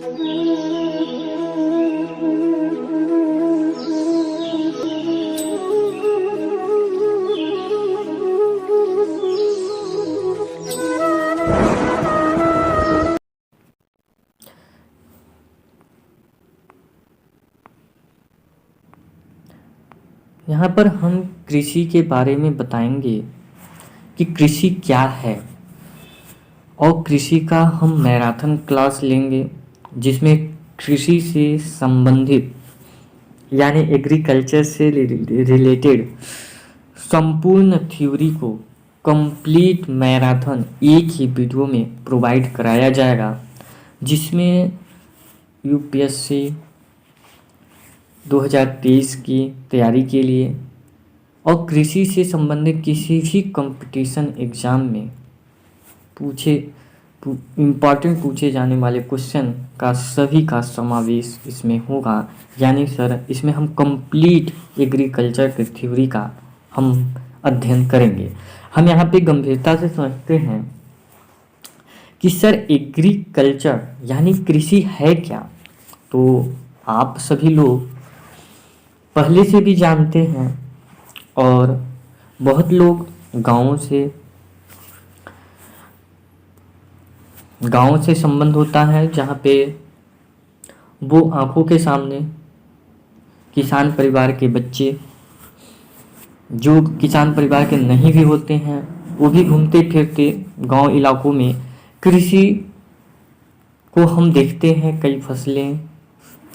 यहाँ पर हम कृषि के बारे में बताएंगे कि कृषि क्या है, और कृषि का हम मैराथन क्लास लेंगे जिसमें कृषि से संबंधित यानी एग्रीकल्चर से रिलेटेड संपूर्ण थ्योरी को कंप्लीट मैराथन एक ही वीडियो में प्रोवाइड कराया जाएगा, जिसमें यूपीएससी 2023 की तैयारी के लिए और कृषि से संबंधित किसी भी कंपटीशन एग्ज़ाम में इम्पॉर्टेंट पूछे जाने वाले क्वेश्चन का सभी का समावेश इसमें होगा। यानी सर इसमें हम कंप्लीट एग्रीकल्चर की थ्योरी का हम अध्ययन करेंगे। हम यहाँ पे गंभीरता से समझते हैं कि सर एग्रीकल्चर यानी कृषि है क्या। तो आप सभी लोग पहले से भी जानते हैं, और बहुत लोग गांव से संबंध होता है, जहाँ पे वो आंखों के सामने किसान परिवार के बच्चे, जो किसान परिवार के नहीं भी होते हैं, वो भी घूमते फिरते गांव इलाकों में कृषि को हम देखते हैं। कई फसलें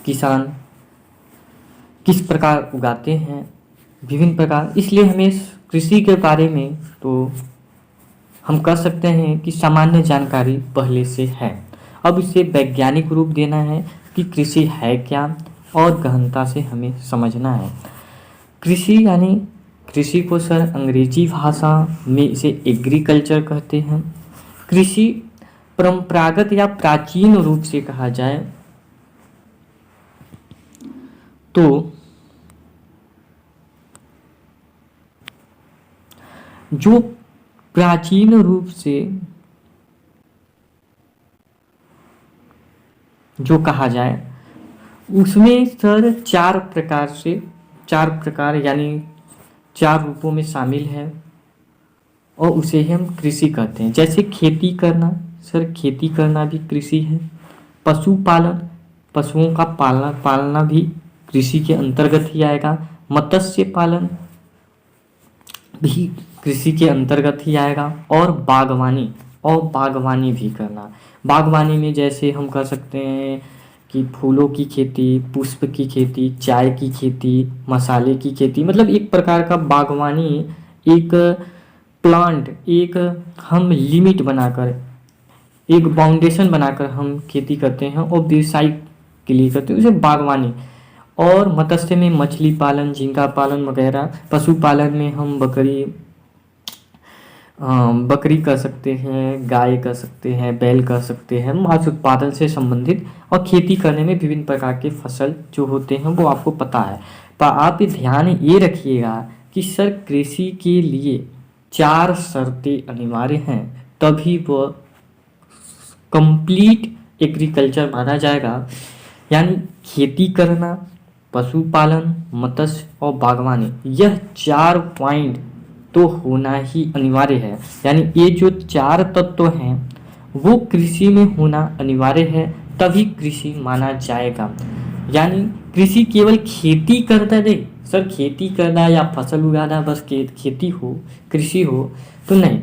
किसान किस प्रकार उगाते हैं, विभिन्न प्रकार। इसलिए हमें कृषि के बारे में तो हम कह सकते हैं कि सामान्य जानकारी पहले से है। अब इसे वैज्ञानिक रूप देना है कि कृषि है क्या, और गहनता से हमें समझना है। कृषि यानी कृषि को सर अंग्रेजी भाषा में इसे एग्रीकल्चर कहते हैं। कृषि परंपरागत या प्राचीन रूप से कहा जाए तो जो प्राचीन रूप से जो कहा जाए उसमें सर चार प्रकार यानी चार रूपों में शामिल है, और उसे ही हम कृषि कहते हैं। जैसे खेती करना, सर खेती करना भी कृषि है। पशुपालन, पशुओं का पालना भी कृषि के अंतर्गत ही आएगा। मत्स्य पालन भी कृषि के अंतर्गत ही आएगा। और बागवानी भी करना। बागवानी में जैसे हम कर सकते हैं कि फूलों की खेती, पुष्प की खेती, चाय की खेती, मसाले की खेती, मतलब एक प्रकार का बागवानी, एक प्लांट, एक हम लिमिट बनाकर, एक बाउंडेशन बनाकर हम खेती करते हैं और व्यवसाय के लिए करते हैं, उसे बागवानी। और मत्स्य में मछली पालन, झींगा पालन वगैरह। पशुपालन में हम बकरी कर सकते हैं, गाय कर सकते हैं, बैल कर सकते हैं, मांस उत्पादन से संबंधित। और खेती करने में विभिन्न प्रकार के फसल जो होते हैं वो आपको पता है। पर आप ध्यान ये रखिएगा कि सर कृषि के लिए 4 शर्तें अनिवार्य हैं, तभी वह कंप्लीट एग्रीकल्चर माना जाएगा। यानी खेती करना, पशुपालन, मत्स्य और बागवानी, यह 4 पॉइंट तो होना ही अनिवार्य है। यानी ये जो 4 तत्व हैं वो कृषि में होना अनिवार्य है, तभी कृषि माना जाएगा। यानी कृषि केवल खेती करना नहीं, सर खेती करना या फसल उगाना बस खेती हो, कृषि हो तो नहीं।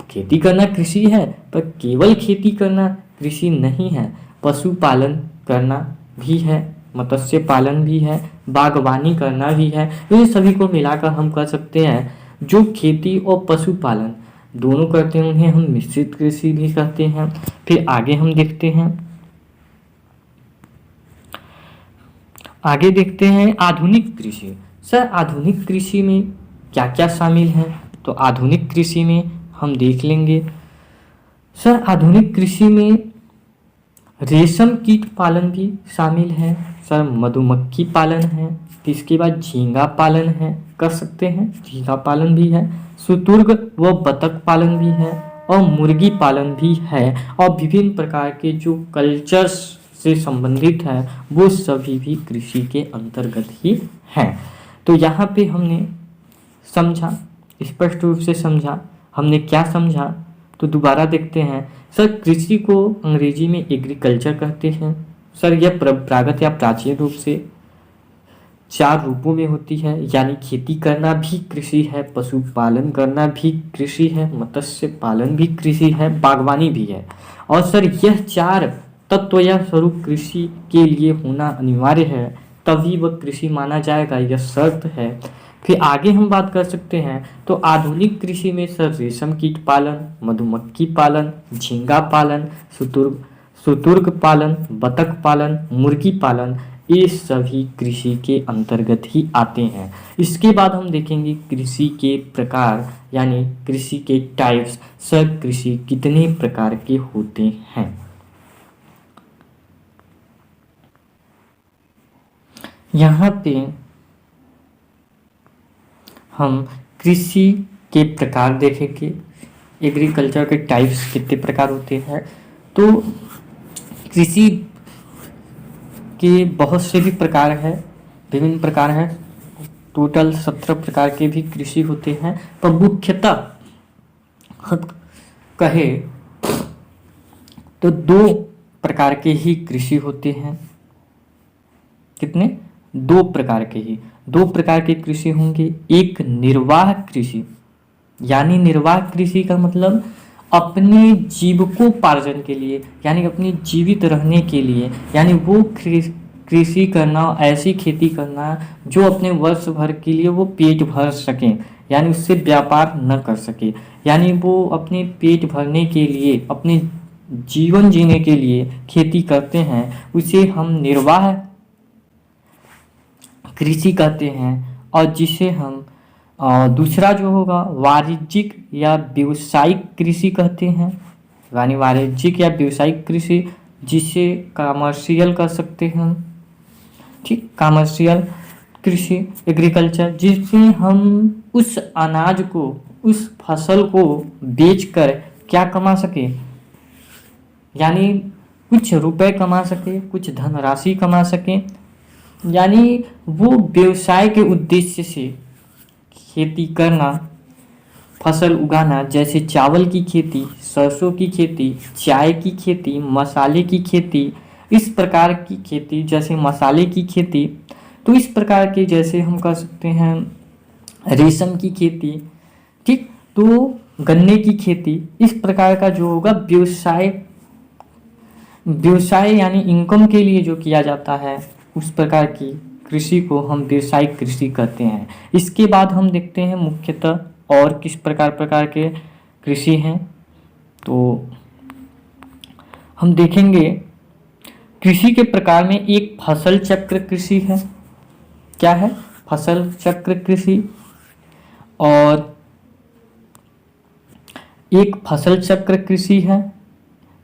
खेती करना कृषि है, पर केवल खेती करना कृषि नहीं है। पशुपालन करना भी है, मत्स्य पालन भी है, बागवानी करना भी है। इन सभी को मिलाकर हम कह सकते हैं जो खेती और पशुपालन दोनों करते हैं उन्हें हम मिश्रित कृषि भी कहते हैं। फिर आगे हम देखते हैं आधुनिक कृषि। सर आधुनिक कृषि में क्या क्या शामिल है, तो आधुनिक कृषि में हम देख लेंगे। सर आधुनिक कृषि में रेशम कीट पालन भी शामिल है, सर मधुमक्खी पालन है, इसके बाद झींगा पालन है, कर सकते हैं, झींगा पालन भी है, शुतुर्ग व बतख पालन भी है, और मुर्गी पालन भी है। और विभिन्न प्रकार के जो कल्चर्स से संबंधित है वो सभी भी कृषि के अंतर्गत ही हैं। तो यहाँ पे हमने समझा, स्पष्ट रूप से समझा। हमने क्या समझा तो दोबारा देखते हैं। सर, कृषि को अंग्रेजी में एग्रीकल्चर कहते हैं। सर, यह परंपरागत या प्राचीन रूप से 4 रूपों में होती है, यानी खेती करना भी कृषि है, पशुपालन करना भी कृषि है, मत्स्य पालन भी कृषि है, बागवानी भी है। और सर, यह 4 तत्व या स्वरूप कृषि के लिए होना अनिवार्य है, तभी वह कृषि माना जाएगा, यह शर्त है। फिर आगे हम बात कर सकते हैं तो आधुनिक कृषि में सर रेशम कीट पालन, मधुमक्खी पालन, झींगा पालन, सुतुर्ग पालन, बतख पालन, मुर्गी पालन, ये सभी कृषि के अंतर्गत ही आते हैं। इसके बाद हम देखेंगे कृषि के प्रकार, यानी कृषि के टाइप्स। सर, कृषि कितने प्रकार के होते हैं? यहाँ पे हम कृषि के प्रकार देखेंगे, एग्रीकल्चर के टाइप्स कितने प्रकार होते हैं। तो कृषि के बहुत से भी प्रकार हैं, विभिन्न प्रकार हैं, टोटल 17 प्रकार के भी कृषि होते हैं। पर मुख्यतः कहे तो 2 प्रकार के ही कृषि होते हैं। कितने? 2 प्रकार के ही। 2 प्रकार के कृषि होंगे। एक निर्वाह कृषि, यानी निर्वाह कृषि का मतलब अपने जीविकोपार्जन के लिए, यानी अपनी जीवित रहने के लिए, यानी वो कृषि करना, ऐसी खेती करना जो अपने वर्ष भर के लिए वो पेट भर सकें, यानी उससे व्यापार न कर सके, यानी वो अपने पेट भरने के लिए, अपने जीवन जीने के लिए खेती करते हैं, उसे हम निर्वाह कृषि कहते हैं। और जिसे हम दूसरा जो होगा वाणिज्यिक या व्यावसायिक कृषि कहते हैं, यानी वाणिज्यिक या व्यावसायिक कृषि, जिसे कमर्शियल कर सकते हैं हम। ठीक, कमर्शियल कृषि, एग्रीकल्चर, जिसमें हम उस अनाज को, उस फसल को बेचकर क्या कमा सके, यानी कुछ रुपए कमा सके, कुछ धनराशि कमा सके, यानी वो व्यवसाय के उद्देश्य से खेती करना, फसल उगाना, जैसे चावल की खेती, सरसों की खेती, चाय की खेती, मसाले की खेती, इस प्रकार की खेती, जैसे मसाले की खेती। तो इस प्रकार के जैसे हम कर सकते हैं रेशम की खेती, ठीक, तो गन्ने की खेती, इस प्रकार का जो होगा व्यवसाय यानी इनकम के लिए जो किया जाता है, उस प्रकार की कृषि को हम व्यावसायिक कृषि कहते हैं। इसके बाद हम देखते हैं मुख्यतः और किस प्रकार के कृषि हैं। तो हम देखेंगे कृषि के प्रकार में एक फसल चक्र कृषि है। क्या है? फसल चक्र कृषि। और एक फसल चक्र कृषि है,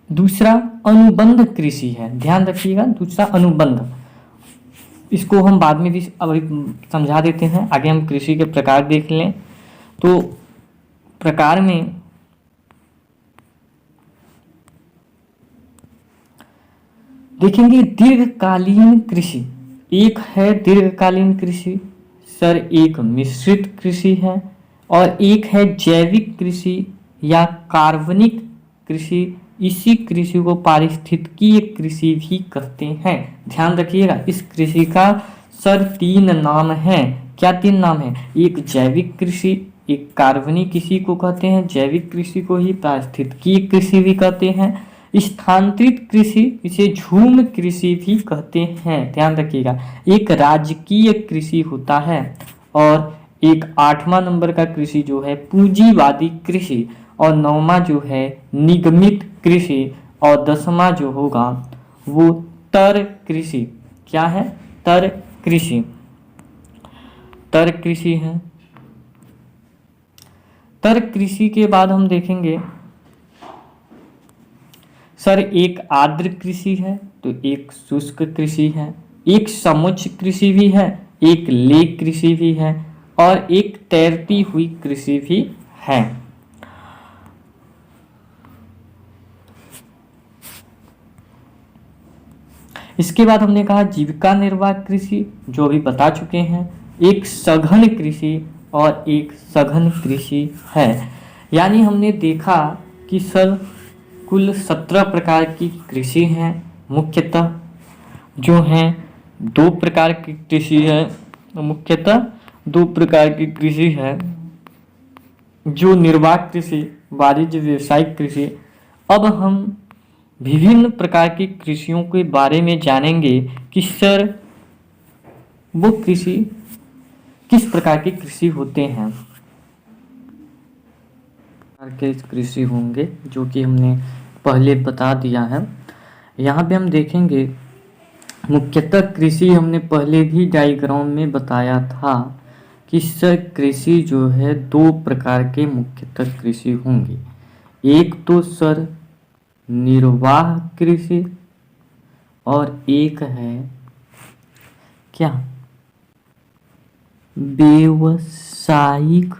दूसरा अनुबंध कृषि है। ध्यान रखिएगा, दूसरा अनुबंध, इसको हम बाद में भी अभी समझा देते हैं। आगे हम कृषि के प्रकार देख लें। तो प्रकार में देखेंगे दीर्घकालीन कृषि। एक है दीर्घकालीन कृषि, सर एक मिश्रित कृषि है, और एक है जैविक कृषि या कार्बनिक कृषि। इसी कृषि को पारिस्थितिकीय कृषि भी कहते हैं। ध्यान रखिएगा, इस कृषि का सर 3 नाम हैं। क्या 3 नाम हैं? एक जैविक कृषि, एक कार्बनिक कृषि को कहते हैं, जैविक कृषि को ही पारिस्थितिकीय कृषि भी कहते हैं। स्थानांतरित कृषि, इसे झूम कृषि भी कहते हैं। ध्यान रखिएगा, एक राजकीय कृषि होता है, और एक 8वां नंबर का कृषि जो है पूंजीवादी कृषि, और 9वां जो है निगमित कृषि, और 10वां जो होगा वो तर कृषि। क्या है? तर कृषि। तर कृषि है। तर कृषि के बाद हम देखेंगे सर एक आर्द्र कृषि है, तो एक शुष्क कृषि है, एक समुच्च कृषि भी है, एक लेक कृषि भी है, और एक तैरती हुई कृषि भी है। इसके बाद हमने कहा जीविका निर्वाह कृषि, जो अभी बता चुके हैं, एक सघन कृषि और एक सघन कृषि है। यानी हमने देखा कि सर कुल 17 प्रकार की कृषि हैं, मुख्यतः जो हैं 2 प्रकार की कृषि है, मुख्यतः 2 प्रकार की कृषि है, जो निर्वाह कृषि, वाणिज्य व्यावसायिक कृषि। अब हम विभिन्न प्रकार की कृषियों के बारे में जानेंगे कि सर वो कृषि किस प्रकार की कृषि होते हैं। के कृषि होंगे जो कि हमने पहले बता दिया है। यहाँ पे हम देखेंगे मुख्यतः कृषि हमने पहले भी डायग्राम में बताया था कि सर कृषि जो है 2 प्रकार के मुख्यतः कृषि होंगे। एक तो सर निर्वाह कृषि और एक है क्या, व्यावसायिक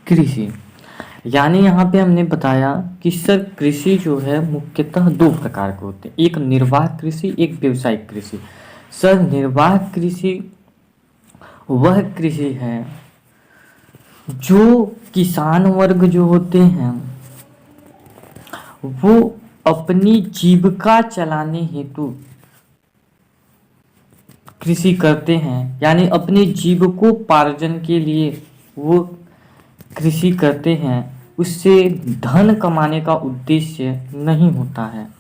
कृषि। यानी यहाँ पे हमने बताया कि सर कृषि जो है मुख्यतः 2 प्रकार के होते हैं, एक निर्वाह कृषि, एक व्यावसायिक कृषि। सर निर्वाह कृषि वह कृषि है जो किसान वर्ग जो होते हैं वो अपनी जीविका चलाने हेतु कृषि करते हैं, यानी अपने जीविकोपार्जन के लिए वो कृषि करते हैं, उससे धन कमाने का उद्देश्य नहीं होता है।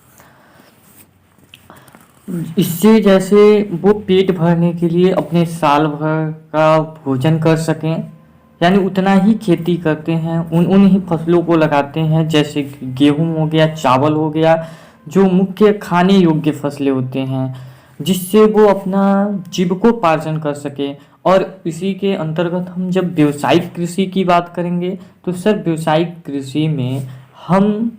इससे जैसे वो पेट भरने के लिए अपने साल भर का भोजन कर सकें, यानी उतना ही खेती करते हैं, उन ही फसलों को लगाते हैं, जैसे गेहूं हो गया, चावल हो गया, जो मुख्य खाने योग्य फसलें होते हैं, जिससे वो अपना जीविकोपार्जन कर सके। और इसी के अंतर्गत हम जब व्यावसायिक कृषि की बात करेंगे तो सर व्यावसायिक कृषि में हम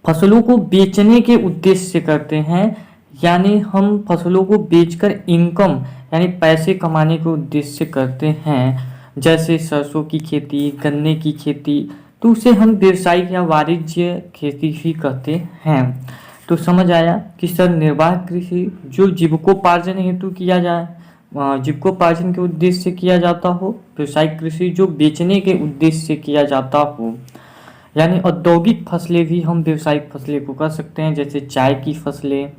फसलों को बेचने के उद्देश्य से करते हैं, यानी हम फसलों को बेचकर इनकम यानी पैसे कमाने के उद्देश्य से करते हैं, जैसे सरसों की खेती, गन्ने की खेती, तो उसे हम व्यावसायिक या वाणिज्य खेती ही कहते हैं। तो समझ आया कि सर निर्वाह कृषि जो जीविकोपार्जन हेतु किया जाए, जीविकोपार्जन के उद्देश्य से किया जाता हो, व्यावसायिक कृषि जो बेचने के उद्देश्य से किया जाता हो। यानी औद्योगिक फसलें भी हम व्यावसायिक फसलें को कर सकते हैं, जैसे चाय की फसलें,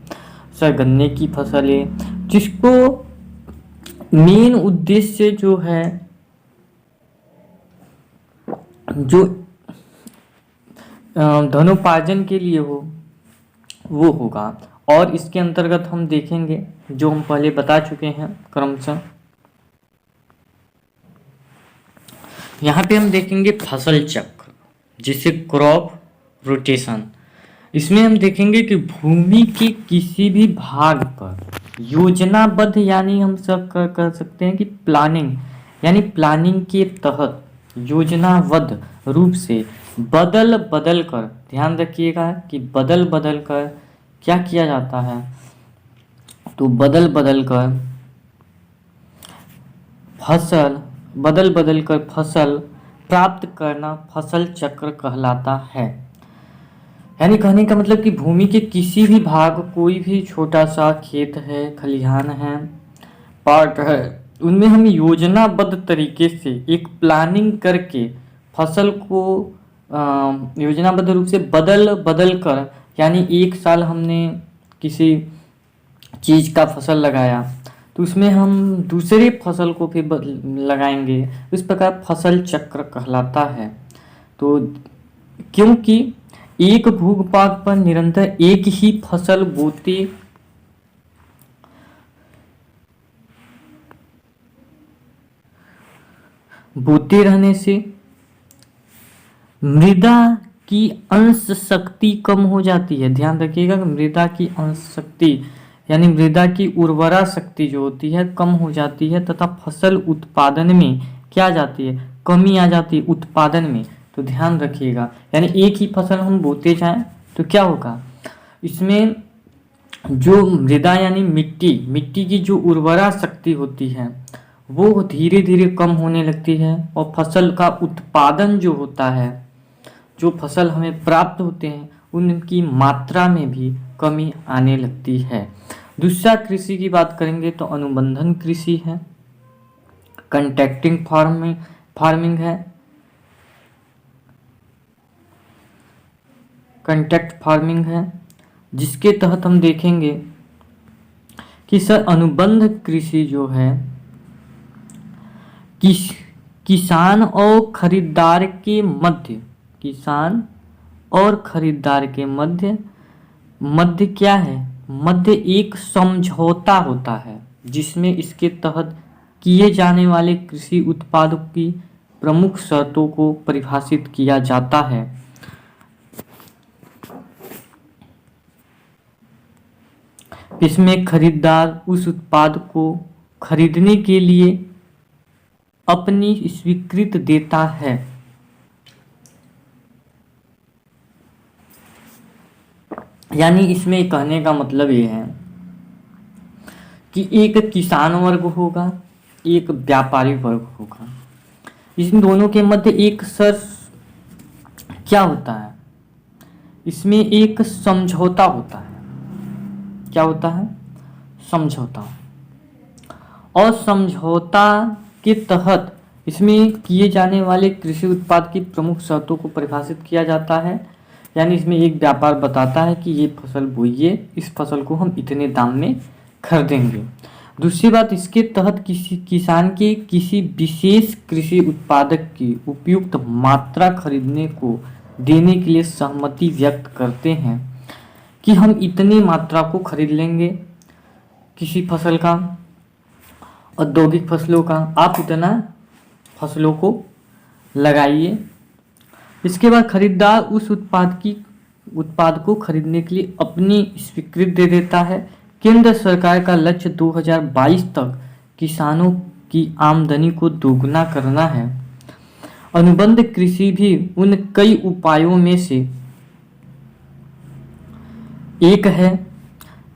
सर गन्ने की फसलें, जिसको मेन उद्देश्य जो है जो धनोपार्जन के लिए हो वो होगा। और इसके अंतर्गत हम देखेंगे जो हम पहले बता चुके हैं क्रमशः। यहाँ पे हम देखेंगे फसल चक्र, जिसे क्रॉप रोटेशन। इसमें हम देखेंगे कि भूमि के किसी भी भाग पर योजनाबद्ध, यानी हम सब कर सकते हैं कि प्लानिंग, यानी प्लानिंग के तहत योजनाबद्ध रूप से बदल बदल कर, ध्यान रखिएगा कि बदल बदल कर क्या किया जाता है, तो बदल बदल कर फसल प्राप्त करना फसल चक्र कहलाता है। यानी कहने का मतलब कि भूमि के किसी भी भाग, कोई भी छोटा सा खेत है, खलिहान है, पार्ट है, उनमें हम योजनाबद्ध तरीके से एक प्लानिंग करके फसल को योजनाबद्ध रूप से बदल बदल कर, यानी एक साल हमने किसी चीज़ का फसल लगाया तो उसमें हम दूसरे फसल को फिर लगाएंगे, इस प्रकार फसल चक्र कहलाता है। तो क्योंकि एक भूभाग पर निरंतर एक ही फसल बोते रहने से मृदा की अंश शक्ति कम हो जाती है। ध्यान रखिएगा मृदा की अंश शक्ति यानी मृदा की उर्वरा शक्ति जो होती है कम हो जाती है, तथा फसल उत्पादन में क्या जाती है, कमी आ जाती है उत्पादन में। तो ध्यान रखिएगा, यानी एक ही फसल हम बोते जाएं तो क्या होगा, इसमें जो मृदा यानी मिट्टी की जो उर्वरा शक्ति होती है वो धीरे धीरे कम होने लगती है, और फसल का उत्पादन जो होता है, जो फसल हमें प्राप्त होते हैं उनकी मात्रा में भी कमी आने लगती है। दूसरा कृषि की बात करेंगे तो अनुबंधन कृषि है, कंट्रैक्टिंग फार्मिंग है, कंट्रैक्ट फार्मिंग है, जिसके तहत हम देखेंगे कि सर अनुबंध कृषि जो है किसान और खरीदार के मध्य, किसान और खरीदार के मध्य क्या है, मध्य एक समझौता होता है, जिसमें इसके तहत किए जाने वाले कृषि उत्पादों की प्रमुख शर्तों को परिभाषित किया जाता है। इसमें खरीदार उस उत्पाद को खरीदने के लिए अपनी स्वीकृति देता है। यानी इसमें कहने का मतलब ये है कि एक किसान वर्ग होगा, एक व्यापारी वर्ग होगा। इन दोनों के मध्य एक क्या होता है, इसमें एक समझौता होता है। क्या होता है, समझौता। और समझौता के तहत इसमें किए जाने वाले कृषि उत्पाद की प्रमुख शर्तों को परिभाषित किया जाता है। यानी इसमें एक व्यापार बताता है कि ये फसल बोइए, इस फसल को हम इतने दाम में खरीदेंगे। दूसरी बात, इसके तहत किसी किसान के किसी विशेष कृषि उत्पादक की उपयुक्त मात्रा खरीदने को देने के लिए सहमति व्यक्त करते हैं कि हम इतनी मात्रा को खरीद लेंगे किसी फसल का, औद्योगिक फसलों का, आप इतना फसलों को लगाइए। इसके बाद खरीदार उस उत्पाद को खरीदने के लिए अपनी स्वीकृति दे देता है। केंद्र सरकार का लक्ष्य 2022 तक किसानों की आमदनी को दोगुना करना है। अनुबंध कृषि भी उन कई उपायों में से एक है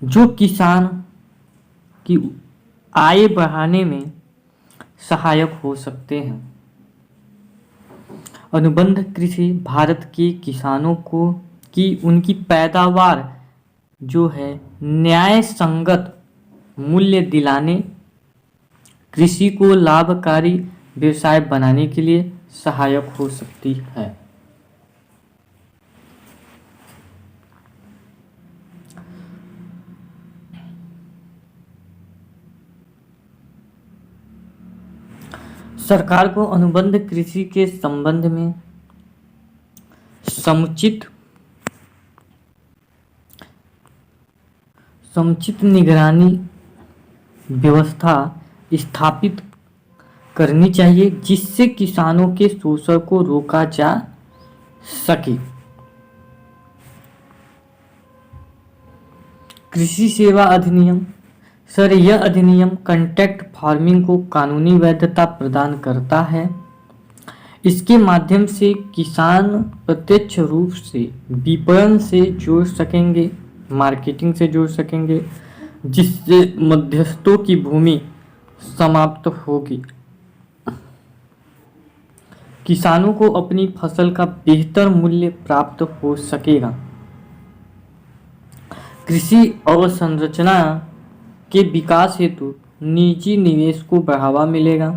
जो किसान की आय बढ़ाने में सहायक हो सकते हैं। अनुबंध कृषि भारत के किसानों को उनकी पैदावार जो है न्याय संगत मूल्य दिलाने, कृषि को लाभकारी व्यवसाय बनाने के लिए सहायक हो सकती है। सरकार को अनुबंध कृषि के संबंध में समुचित निगरानी व्यवस्था स्थापित करनी चाहिए, जिससे किसानों के शोषण को रोका जा सके। कृषि सेवा अधिनियम, सर यह अधिनियम कॉन्ट्रैक्ट फार्मिंग को कानूनी वैधता प्रदान करता है। इसके माध्यम से किसान प्रत्यक्ष रूप से विपणन से जोड़ सकेंगे, मार्केटिंग से जोड़ सकेंगे, जिससे मध्यस्थों की भूमि समाप्त होगी। किसानों को अपनी फसल का बेहतर मूल्य प्राप्त हो सकेगा। कृषि अवसंरचना के विकास हेतु निजी निवेश को बढ़ावा मिलेगा,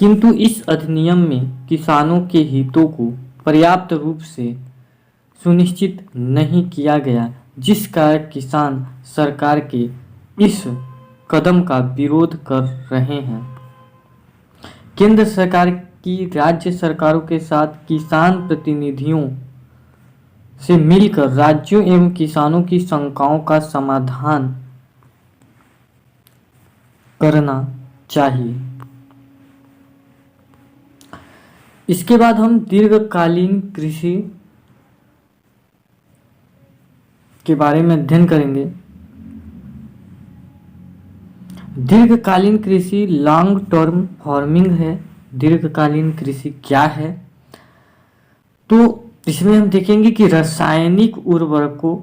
किंतु इस अधिनियम में किसानों के हितों को पर्याप्त रूप से सुनिश्चित नहीं किया गया, जिस कारण किसान सरकार के इस कदम का विरोध कर रहे हैं। केंद्र सरकार की राज्य सरकारों के साथ किसान प्रतिनिधियों से मिलकर राज्यों एवं किसानों की शंकाओं का समाधान करना चाहिए। इसके बाद हम दीर्घकालीन कृषि के बारे में अध्ययन करेंगे। दीर्घकालीन कृषि लॉन्ग टर्म फार्मिंग है। दीर्घकालीन कृषि क्या है, तो इसमें हम देखेंगे कि रासायनिक उर्वरकों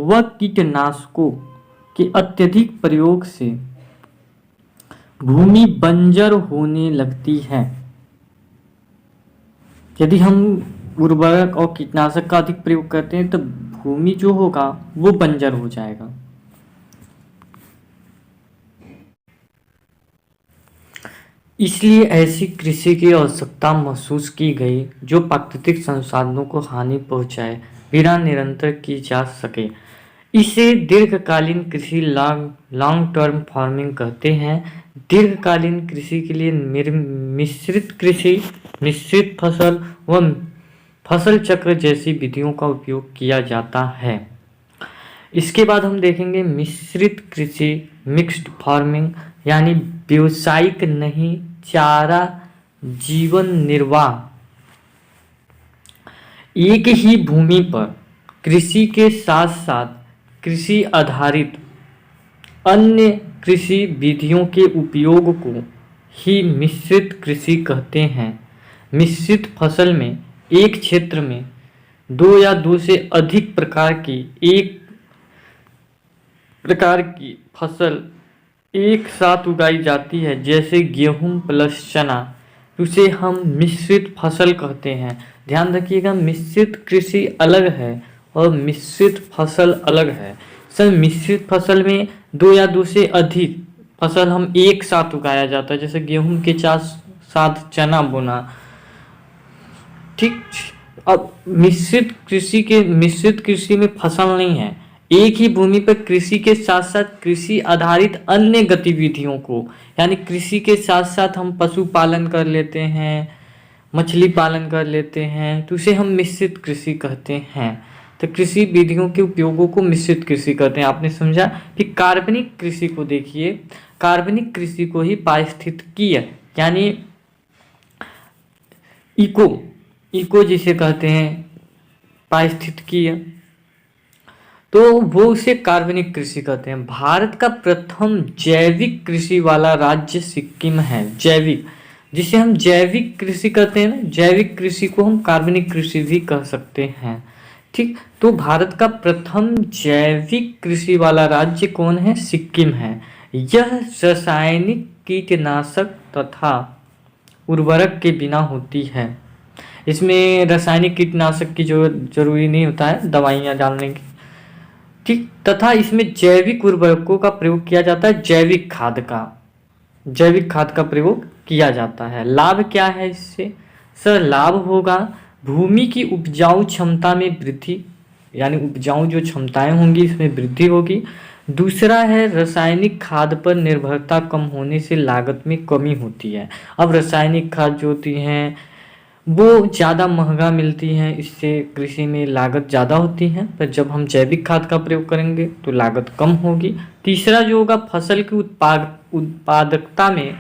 व कीटनाशकों के अत्यधिक प्रयोग से भूमि बंजर होने लगती है। यदि हम उर्वरक और कीटनाशक का अधिक प्रयोग करते हैं तो भूमि जो होगा वो बंजर हो जाएगा। इसलिए ऐसी कृषि की आवश्यकता महसूस की गई जो प्राकृतिक संसाधनों को हानि पहुंचाए बिना निरंतर की जा सके। इसे दीर्घकालीन कृषि लॉन्ग टर्म फार्मिंग कहते हैं। दीर्घकालीन कृषि के लिए मिश्रित कृषि, मिश्रित फसल व फसल चक्र जैसी विधियों का उपयोग किया जाता है। इसके बाद हम देखेंगे मिश्रित कृषि, मिक्स्ड फार्मिंग, यानी व्यावसायिक नहीं, चारा जीवन निर्वाह। एक ही भूमि पर कृषि के साथ साथ कृषि आधारित अन्य कृषि विधियों के उपयोग को ही मिश्रित कृषि कहते हैं। मिश्रित फसल में एक क्षेत्र में दो या दो से अधिक प्रकार की एक प्रकार की फसल एक साथ उगाई जाती है, जैसे गेहूं प्लस चना, उसे हम मिश्रित फसल कहते हैं। ध्यान रखिएगा, मिश्रित कृषि अलग है और मिश्रित फसल अलग है। सर मिश्रित फसल में दो या दो से अधिक फसल हम एक साथ उगाया जाता है, जैसे गेहूं के साथ चना बोना। ठीक। अब मिश्रित कृषि में फसल नहीं है, एक ही भूमि पर कृषि के साथ साथ कृषि आधारित अन्य गतिविधियों को, यानी कृषि के साथ साथ हम पशुपालन कर लेते हैं, मछली पालन कर लेते हैं, तो उसे हम मिश्रित कृषि कहते हैं। तो कृषि विधियों के उपयोगों को मिश्रित कृषि कहते हैं। आपने समझा। फिर कार्बनिक कृषि को देखिए, कार्बनिक कृषि को ही पारिस्थितिकीय यानी इको जिसे कहते हैं पारिस्थितिकीय, तो वो उसे कार्बनिक कृषि कहते हैं। भारत का प्रथम जैविक कृषि वाला राज्य सिक्किम है। जैविक, जिसे हम जैविक कृषि कहते हैं ना, जैविक कृषि को हम कार्बनिक कृषि भी कह सकते हैं। ठीक। तो भारत का प्रथम जैविक कृषि वाला राज्य कौन है? सिक्किम है। यह रासायनिक कीटनाशक तथा उर्वरक के बिना होती है। इसमें रासायनिक कीटनाशक की जरूरी नहीं होता है, दवाइयाँ डालने की। ठीक। तथा इसमें जैविक उर्वरकों का प्रयोग किया जाता है, जैविक खाद का प्रयोग किया जाता है। लाभ क्या है इससे? सर लाभ होगा भूमि की उपजाऊ क्षमता में वृद्धि, यानी उपजाऊ जो क्षमताएं होंगी इसमें वृद्धि होगी। दूसरा है रासायनिक खाद पर निर्भरता कम होने से लागत में कमी होती है। अब रासायनिक खाद जो होती हैं वो ज़्यादा महंगा मिलती हैं, इससे कृषि में लागत ज़्यादा होती है, पर जब हम जैविक खाद का प्रयोग करेंगे तो लागत कम होगी। तीसरा जो होगा फसल की उत्पादकता में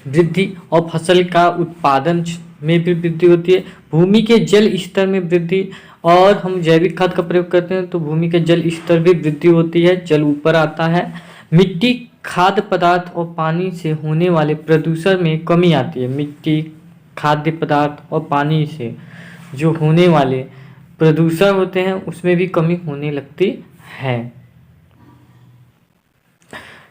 वृद्धि और फसल का उत्पादन में भी वृद्धि होती है। भूमि के जल स्तर में वृद्धि, और हम जैविक खाद का प्रयोग करते हैं तो भूमि के जल स्तर भी वृद्धि होती है, जल ऊपर आता है। मिट्टी, खाद्य पदार्थ और पानी से होने वाले प्रदूषण में कमी आती है। मिट्टी, खाद्य पदार्थ और पानी से जो होने वाले प्रदूषण होते हैं उसमें भी कमी होने लगती है।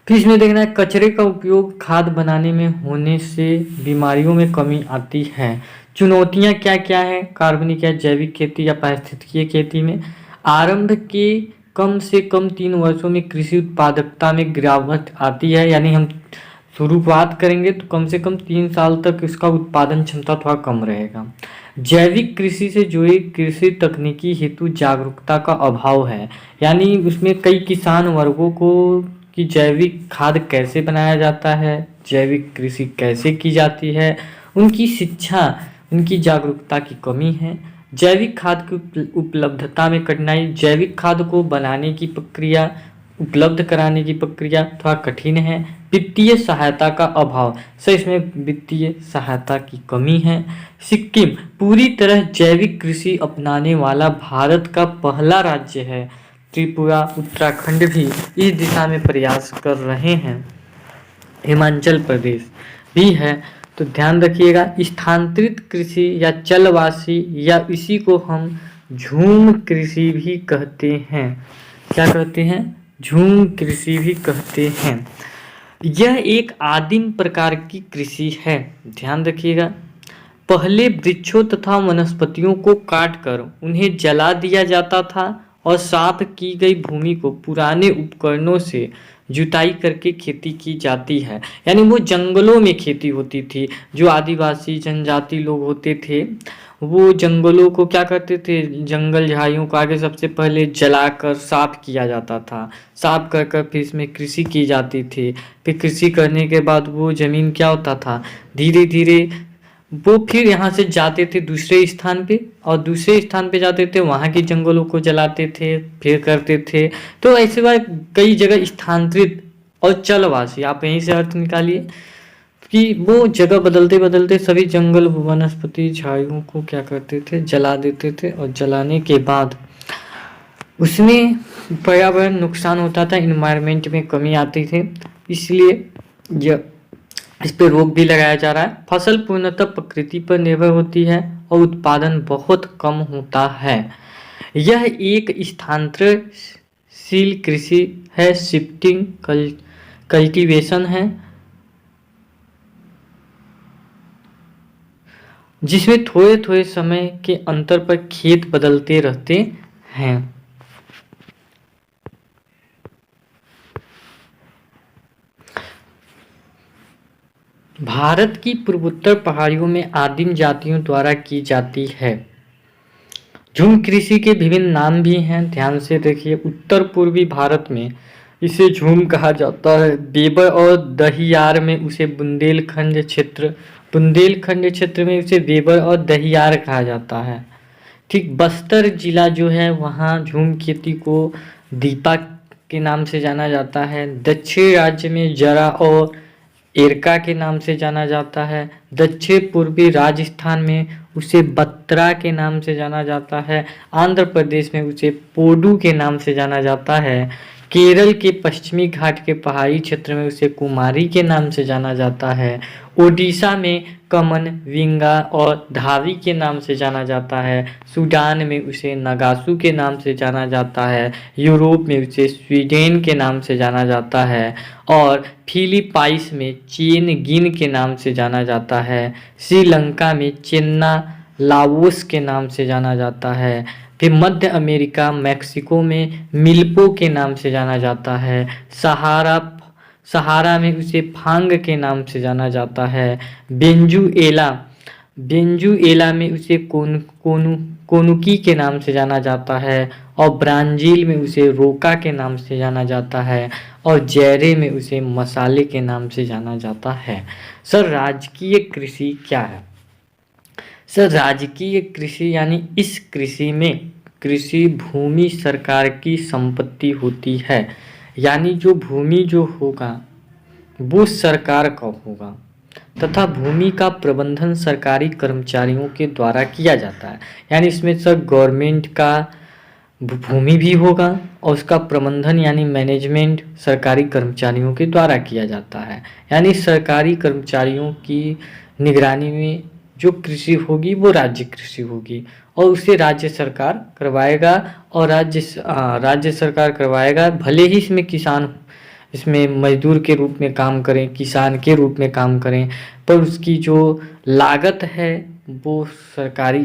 फिर इसमें देखना है कचरे का उपयोग खाद बनाने में होने से बीमारियों में कमी आती है। चुनौतियां क्या क्या है कार्बनिक या जैविक खेती या पारिस्थितिकीय खेती में? आरंभ के कम से कम 3 वर्षों में कृषि उत्पादकता में गिरावट आती है, यानी हम शुरुआत करेंगे तो कम से कम 3 साल तक इसका उत्पादन क्षमता थोड़ा कम रहेगा। जैविक कृषि से जुड़ी कृषि तकनीकी हेतु जागरूकता का अभाव है, यानी उसमें कई किसान वर्गों को कि जैविक खाद कैसे बनाया जाता है, जैविक कृषि कैसे की जाती है, उनकी शिक्षा, उनकी जागरूकता की कमी है। जैविक खाद की उपलब्धता में कठिनाई, जैविक खाद को बनाने की प्रक्रिया, उपलब्ध कराने की प्रक्रिया थोड़ा कठिन है। वित्तीय सहायता का अभाव, सर इसमें वित्तीय सहायता की कमी है। सिक्किम पूरी तरह जैविक कृषि अपनाने वाला भारत का पहला राज्य है। त्रिपुरा, उत्तराखंड भी इस दिशा में प्रयास कर रहे हैं, हिमाचल प्रदेश भी है। तो ध्यान रखिएगा, स्थानांतरित कृषि या चलवासी या इसी को हम झूम कृषि भी कहते हैं। क्या कहते हैं? झूम कृषि भी कहते हैं। यह एक आदिम प्रकार की कृषि है। ध्यान रखिएगा, पहले वृक्षों तथा वनस्पतियों को काटकर उन्हें जला दिया जाता था और साफ की गई भूमि को पुराने उपकरणों से जुताई करके खेती की जाती है। यानी वो जंगलों में खेती होती थी। जो आदिवासी जनजाति लोग होते थे वो जंगलों को क्या करते थे, जंगल झाड़ियों को आगे सबसे पहले जलाकर साफ किया जाता था। साफ कर कर फिर इसमें कृषि की जाती थी। फिर कृषि करने के बाद वो जमीन क्या होता था, धीरे धीरे वो फिर यहाँ से जाते थे दूसरे स्थान पे, और दूसरे स्थान पे जाते थे वहाँ के जंगलों को जलाते थे, फिर करते थे। तो ऐसे बार कई जगह स्थानांतरित और चलवासी, आप यहीं से अर्थ निकालिए कि वो जगह बदलते बदलते सभी जंगल वनस्पति झाड़ियों को क्या करते थे, जला देते थे। और जलाने के बाद उसमें पर्यावरण नुकसान होता था, इन्वायरमेंट में कमी आती थी। इसलिए यह इस पर रोक भी लगाया जा रहा है। फसल पूर्णतः प्रकृति पर निर्भर होती है और उत्पादन बहुत कम होता है। यह एक स्थानांतरशील कृषि है, शिफ्टिंग कल्टीवेशन है, जिसमें थोड़े थोड़े समय के अंतर पर खेत बदलते रहते हैं। भारत की पूर्वोत्तर पहाड़ियों में आदिम जातियों द्वारा की जाती है। झूम कृषि के विभिन्न नाम भी हैं, ध्यान से देखिए। उत्तर पूर्वी भारत में इसे झूम कहा जाता है। बेबर और दहियार में उसे बुंदेलखंड क्षेत्र में उसे बेबर और दहियार कहा जाता है। ठीक, बस्तर जिला जो है वहाँ झूम खेती को दीपा के नाम से जाना जाता है। दक्षिण राज्य में जरा और एरका के नाम से जाना जाता है। दक्षिण पूर्वी राजस्थान में उसे बत्रा के नाम से जाना जाता है। आंध्र प्रदेश में उसे पोडू के नाम से जाना जाता है। केरल के पश्चिमी घाट के पहाड़ी क्षेत्र में उसे कुमारी के नाम से जाना जाता है। ओडिशा में कमन, विंगा और धावी के नाम से जाना जाता है। सूडान में उसे नगासू के नाम से जाना जाता है। यूरोप में उसे स्वीडन के नाम से जाना जाता है और फिलीपाइंस में चेनगिन के नाम से जाना जाता है। श्रीलंका में चेन्ना लाओस के नाम से जाना जाता है। फिर मध्य अमेरिका मैक्सिको में मिल्पो के नाम से जाना जाता है। सहारा में उसे फांग के नाम से जाना जाता है। बेंजुएला में उसे कोनुकी के नाम से जाना जाता है और ब्राज़ील में उसे रोका के नाम से जाना जाता है और जैरे में उसे मसाले के नाम से जाना जाता है। सर, राजकीय कृषि क्या है? सर, राजकीय कृषि यानी इस कृषि में कृषि भूमि सरकार की संपत्ति होती है। यानी जो भूमि जो होगा वो सरकार का होगा तथा भूमि का प्रबंधन सरकारी कर्मचारियों के द्वारा किया जाता है। यानी इसमें सर गवर्नमेंट का भूमि भी होगा और उसका प्रबंधन यानी मैनेजमेंट सरकारी कर्मचारियों के द्वारा किया जाता है। यानी सरकारी कर्मचारियों की निगरानी में जो कृषि होगी वो राज्य कृषि होगी और उसे राज्य सरकार करवाएगा और राज्य सरकार करवाएगा। भले ही इसमें किसान इसमें मजदूर के रूप में काम करें, किसान के रूप में काम करें, पर उसकी जो लागत है वो सरकारी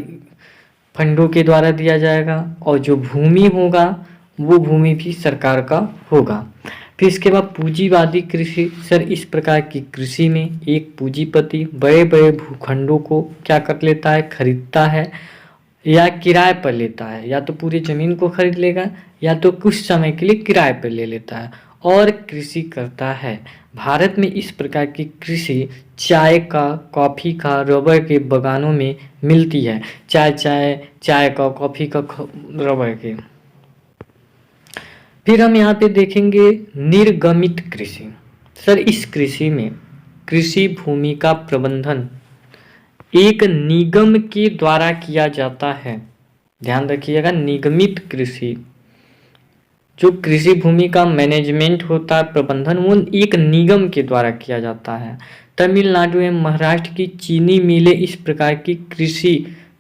फंडों के द्वारा दिया जाएगा और जो भूमि होगा वो भूमि भी सरकार का होगा। फिर इसके बाद पूंजीवादी कृषि। सर, इस प्रकार की कृषि में एक पूंजीपति बड़े बड़े भूखंडों को क्या कर लेता है, खरीदता है या किराए पर लेता है। या तो पूरी जमीन को खरीद लेगा या तो कुछ समय के लिए किराए पर ले लेता है और कृषि करता है। भारत में इस प्रकार की कृषि चाय का, कॉफ़ी का, रबर के बागानों में मिलती है। चाय का, कॉफ़ी का, रबर के। फिर हम यहाँ पे देखेंगे निर्गमित कृषि। सर, इस कृषि में कृषि भूमि का प्रबंधन एक निगम के द्वारा किया जाता है। ध्यान रखिएगा, निगमित कृषि, जो कृषि भूमि का मैनेजमेंट होता है, प्रबंधन, वो एक निगम के द्वारा किया जाता है। तमिलनाडु एवं महाराष्ट्र की चीनी मिलें इस प्रकार की कृषि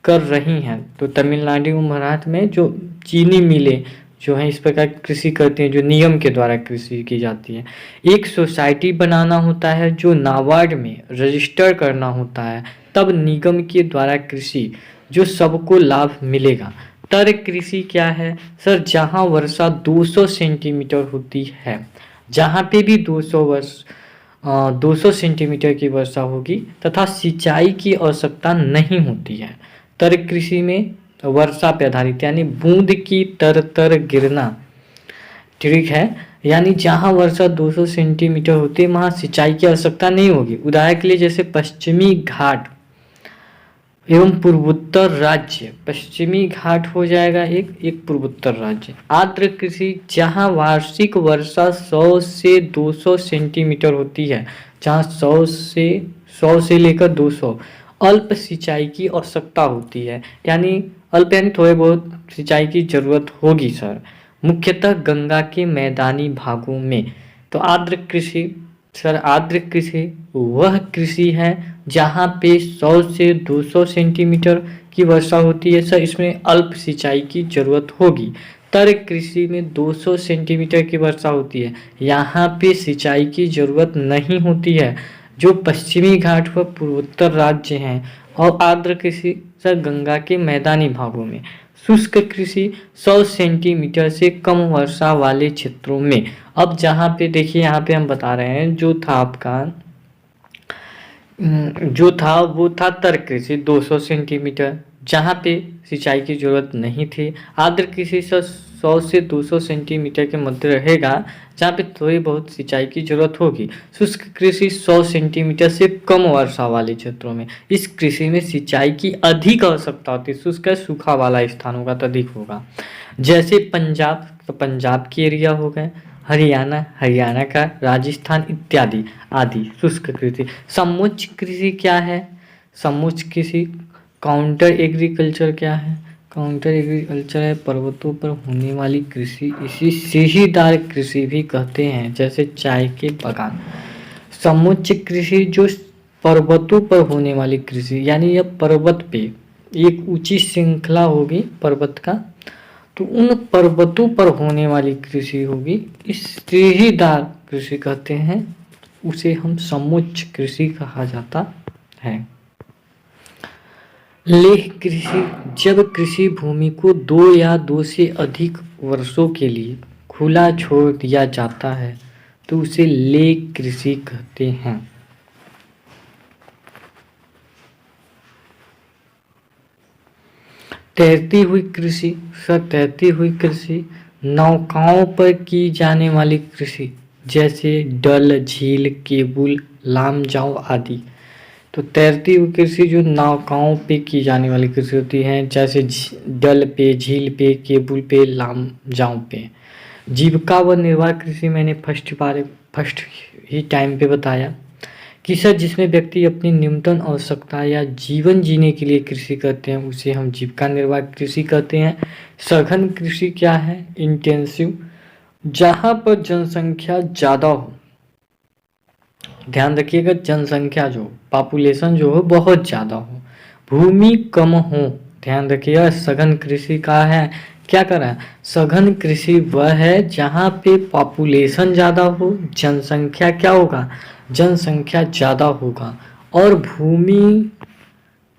कर रही हैं। तो तमिलनाडु एवं महाराष्ट्र में जो चीनी मिलें जो हैं इस प्रकार की कृषि करती हैं, जो निगम के द्वारा कृषि की जाती है। एक सोसाइटी बनाना होता है जो नाबार्ड में रजिस्टर करना होता है। तब निगम के द्वारा कृषि जो सबको लाभ मिलेगा। तर कृषि क्या है सर? जहाँ वर्षा 200 सेंटीमीटर होती है, जहाँ पे भी 200 सेंटीमीटर की वर्षा होगी तथा सिंचाई की आवश्यकता नहीं होती है। तर कृषि में वर्षा पे आधारित यानी बूंद की तर तर गिरना, ठीक है, यानी जहाँ वर्षा 200 सेंटीमीटर होती है वहाँ सिंचाई की आवश्यकता नहीं होगी। उदाहरण के लिए जैसे पश्चिमी घाट एवं पूर्वोत्तर राज्य, पश्चिमी घाट हो जाएगा एक पूर्वोत्तर राज्य। आर्द्र कृषि जहाँ वार्षिक वर्षा 100 से 200 सेंटीमीटर होती है, जहाँ 100 से लेकर 200 अल्प सिंचाई की आवश्यकता होती है, यानी अल्प यानी थोड़े बहुत सिंचाई की जरूरत होगी सर, मुख्यतः गंगा के मैदानी भागों में। तो आर्द्र कृषि सर, आर्द्र कृषि वह कृषि है जहाँ पे 100 से 200 सेंटीमीटर की वर्षा होती है सर, इसमें अल्प सिंचाई की जरूरत होगी। तर कृषि में 200 सेंटीमीटर की वर्षा होती है, यहाँ पे सिंचाई की जरूरत नहीं होती है, जो पश्चिमी घाट व पूर्वोत्तर राज्य हैं। और आर्द्र कृषि सर गंगा के मैदानी भागों में। शुष्क कृषि 100 सेंटीमीटर से कम वर्षा वाले क्षेत्रों में। अब जहाँ पे देखिए, यहाँ पे हम बता रहे हैं जो था आपका जो था वो था तर कृषि 200 सेंटीमीटर, जहाँ पे सिंचाई की जरूरत नहीं थी। आर्द्र कृषि 100 से 200 सेंटीमीटर के मध्य रहेगा, जहाँ पे थोड़ी बहुत सिंचाई की जरूरत होगी। शुष्क कृषि 100 सेंटीमीटर से कम वर्षा वाले क्षेत्रों में। इस कृषि में सिंचाई की अधिक आवश्यकता होती है। शुष्क सूखा वाला स्थानों का तो अधिक होगा, जैसे पंजाब, तो पंजाब की एरिया हो गए, हरियाणा का, राजस्थान इत्यादि आदि शुष्क कृषि। समोच्च कृषि क्या है? समोच्च कृषि काउंटर एग्रीकल्चर क्या है? काउंटर एग्रीकल्चर है पर्वतों पर होने वाली कृषि, इसी सीढ़ीदार कृषि भी कहते हैं, जैसे चाय के बागान। समोच्च कृषि जो पर्वतों पर होने वाली कृषि, यानी यह पर्वत पे एक ऊंची श्रृंखला होगी पर्वत का, तो उन पर्वतों पर होने वाली कृषि होगी, इस सीढ़ीदार कृषि कहते हैं, उसे हम समोच्च कृषि कहा जाता है। लेह कृषि जब कृषि भूमि को 2 या 2 से अधिक वर्षों के लिए खुला छोड़ दिया जाता है तो उसे लेह कृषि कहते हैं। तैरती हुई कृषि सर, तैरती हुई कृषि नौकाओं पर की जाने वाली कृषि, जैसे डल, झील, केबुल, लामजाव आदि। तो तैरती हुई कृषि जो नौकाओं पे की जाने वाली कृषि होती है, जैसे डल पे, झील पे, केबुल पे, लामजाव पे। जीविका व निर्वाह कृषि मैंने फर्स्ट ही टाइम पे बताया कि सर जिसमें व्यक्ति अपनी न्यूनतम आवश्यकता या जीवन जीने के लिए कृषि करते हैं उसे हम जीविका निर्वाह कृषि कहते हैं। सघन कृषि क्या है? इंटेंसिव, जहाँ पर जनसंख्या ज़्यादा हो, ध्यान रखिएगा, जनसंख्या जो पॉपुलेशन जो हो बहुत ज़्यादा हो, भूमि कम हो, ध्यान रखिएगा। सघन कृषि का है क्या करा है? सघन कृषि वह है जहाँ पे पॉपुलेशन ज़्यादा हो, जनसंख्या क्या होगा? जनसंख्या ज़्यादा होगा और भूमि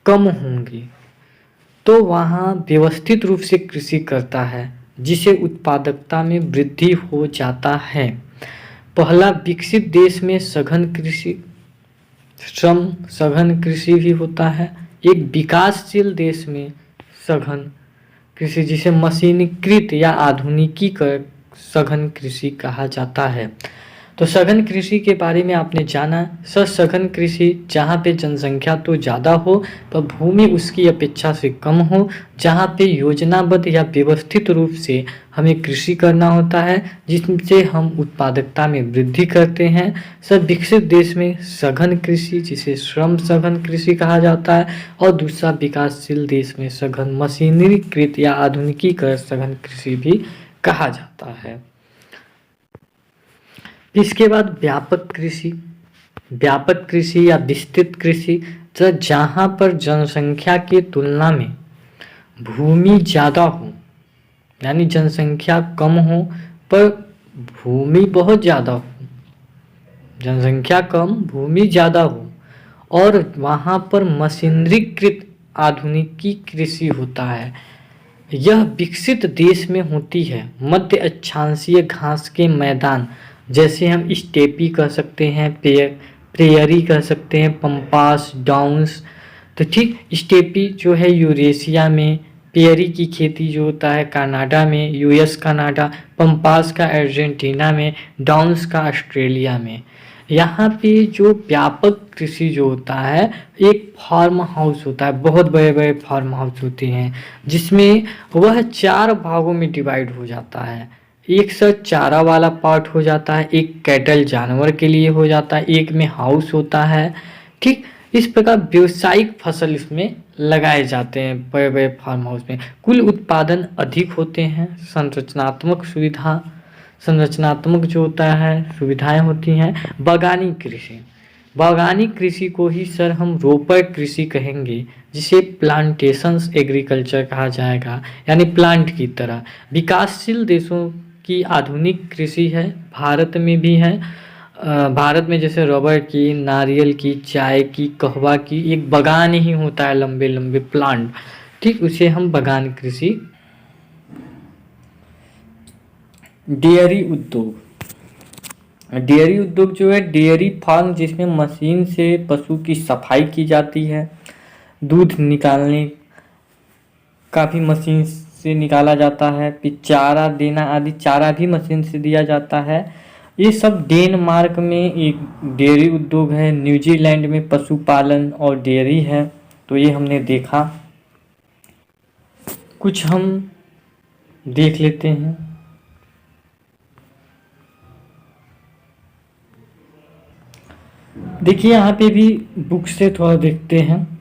कम होंगी, तो वहाँ व्यवस्थित रूप से कृषि करता है, जिसे उत्पादकता में वृद्धि हो जाता है। पहला विकसित देश में सघन कृषि, श्रम सघन कृषि भी होता है। एक विकासशील देश में सघन कृषि, जिसे मशीनीकृत या आधुनिकीकरण सघन कृषि कहा जाता है। तो सघन कृषि के बारे में आपने जाना। सघन कृषि जहाँ पे जनसंख्या तो ज़्यादा हो पर भूमि उसकी अपेक्षा से कम हो, जहाँ पे योजनाबद्ध या व्यवस्थित रूप से हमें कृषि करना होता है, जिससे हम उत्पादकता में वृद्धि करते हैं। सब विकसित देश में सघन कृषि, जिसे श्रम सघन कृषि कहा जाता है, और दूसरा विकासशील देश में सघन मशीनरीकृत या आधुनिकीकरण सघन कृषि भी कहा जाता है। इसके बाद व्यापक कृषि, व्यापक कृषि या विस्तृत कृषि, तो जहाँ पर जनसंख्या की तुलना में भूमि ज़्यादा हो, यानी जनसंख्या कम हो पर भूमि बहुत ज़्यादा हो, जनसंख्या कम भूमि ज़्यादा हो, और वहाँ पर मशीनरीकृत आधुनिकी कृषि होता है। यह विकसित देश में होती है। मध्य अक्षांशीय घास के मैदान, जैसे हम स्टेपी कह सकते हैं, प्रेयरी कह सकते हैं, पम्पास, डाउन्स। तो ठीक स्टेपी जो है यूरेशिया में, पेयरी की खेती जो होता है कनाडा में, यूएस कनाडा, पम्पास का अर्जेंटीना में, डाउन्स का ऑस्ट्रेलिया में। यहाँ पे जो व्यापक कृषि जो होता है, एक फार्म हाउस होता है, बहुत बड़े बड़े फार्म हाउस होते हैं, जिसमें वह 4 भागों में डिवाइड हो जाता है। एक सब चारा वाला पार्ट हो जाता है, एक कैटल जानवर के लिए हो जाता है, एक में हाउस होता है। ठीक इस प्रकार व्यावसायिक फसल इसमें लगाए जाते हैं बड़े बड़े फार्म हाउस में। कुल उत्पादन अधिक होते हैं। संरचनात्मक जो होता है सुविधाएं होती हैं। बागानी कृषि को ही सर हम रोपड़ कृषि कहेंगे, जिसे प्लांटेशंस एग्रीकल्चर कहा जाएगा, यानी प्लांट की तरह। विकासशील देशों की आधुनिक कृषि है, भारत में भी है। भारत में जैसे रबर की, नारियल की, चाय की, कहवा की एक बागान ही होता है, लंबे लंबे प्लांट। ठीक उसे हम बागान कृषि। डेयरी उद्योग जो है, डेयरी फार्म जिसमें मशीन से पशु की सफाई की जाती है, दूध निकालने का भी मशीन से निकाला जाता है, फिर चारा देना आदि, चारा भी मशीन से दिया जाता है। ये सब डेनमार्क में एक डेयरी उद्योग है। न्यूजीलैंड में पशुपालन और डेयरी है। तो ये हमने देखा। कुछ हम देख लेते हैं। देखिए यहाँ पे भी बुक से थोड़ा देखते हैं।